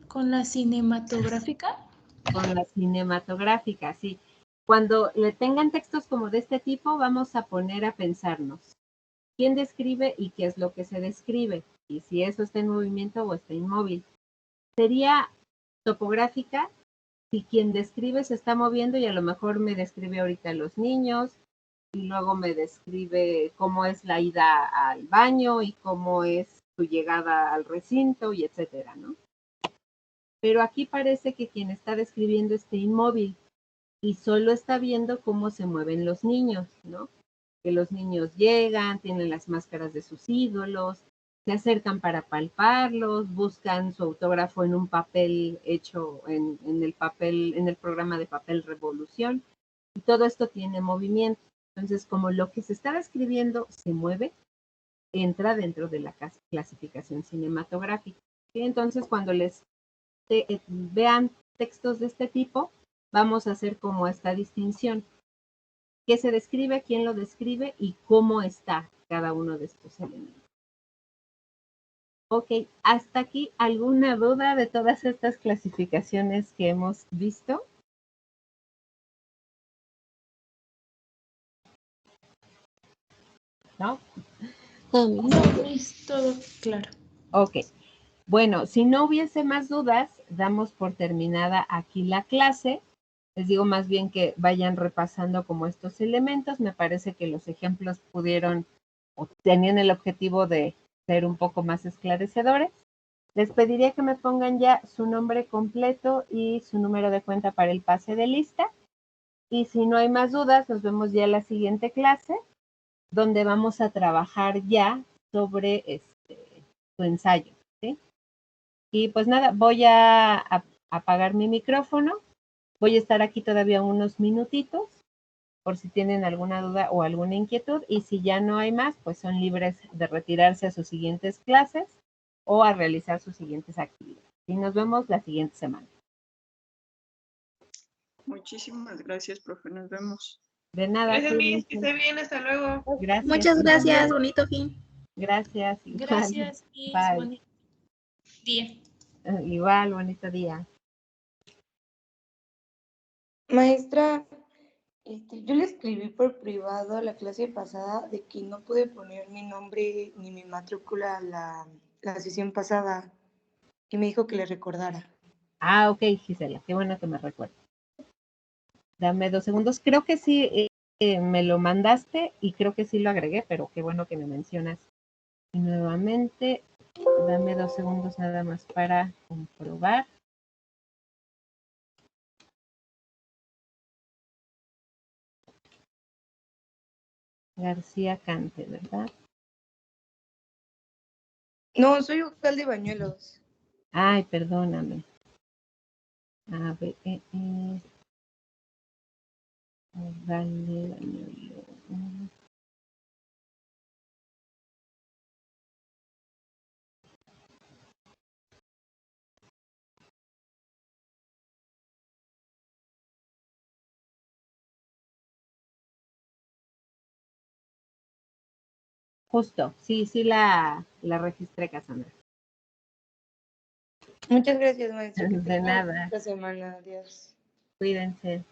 ¿Con la cinematográfica? Con la cinematográfica, sí. Cuando le tengan textos como de este tipo, vamos a poner a pensarnos quién describe y qué es lo que se describe, y si eso está en movimiento o está inmóvil. Sería topográfica si quien describe se está moviendo y a lo mejor me describe ahorita los niños y luego me describe cómo es la ida al baño y cómo es su llegada al recinto y etcétera, ¿no? Pero aquí parece que quien está describiendo está inmóvil y solo está viendo cómo se mueven los niños, ¿no? Que los niños llegan, tienen las máscaras de sus ídolos, se acercan para palparlos, buscan su autógrafo en un papel hecho en el programa de papel Revolución, y todo esto tiene movimiento. Entonces, como lo que se está describiendo se mueve, entra dentro de la clasificación cinematográfica. ¿Sí? Entonces, cuando les vean textos de este tipo, vamos a hacer como esta distinción. ¿Qué se describe, quién lo describe y cómo está cada uno de estos elementos? Ok, hasta aquí, ¿alguna duda de todas estas clasificaciones que hemos visto? ¿No? Es todo claro. Ok. Bueno, si no hubiese más dudas, damos por terminada aquí la clase. Les digo más bien que vayan repasando como estos elementos. Me parece que los ejemplos pudieron o tenían el objetivo de ser un poco más esclarecedores. Les pediría que me pongan ya su nombre completo y su número de cuenta para el pase de lista. Y si no hay más dudas, nos vemos ya en la siguiente clase, donde vamos a trabajar ya sobre tu ensayo, ¿sí? Y pues nada, voy a apagar mi micrófono. Voy a estar aquí todavía unos minutitos, por si tienen alguna duda o alguna inquietud. Y si ya no hay más, pues son libres de retirarse a sus siguientes clases o a realizar sus siguientes actividades. Y nos vemos la siguiente semana. Muchísimas gracias, profe. Nos vemos. De nada. Gracias, Miss. Que cuídense. esté bien. Hasta luego. Gracias. Muchas gracias, bonito fin. Gracias. Igual. Gracias, Bye. bonito día. Igual, bonito día. Maestra, yo le escribí por privado a la clase pasada de que no pude poner mi nombre ni mi matrícula a la sesión pasada y me dijo que le recordara. Ah, ok, Gisela, qué bueno que me recuerdas. Dame 2 segundos. Creo que sí me lo mandaste y creo que sí lo agregué, pero qué bueno que me mencionas. Y nuevamente, dame 2 segundos nada más para comprobar. García Cante, ¿verdad? No, soy Ucalde Bañuelos. Ay, perdóname. A ver, Ugalde Bañuelos. Justo, sí la registré, Cassandra. Muchas gracias, maestra. Que De tenga nada. esta semana. Adiós. Cuídense.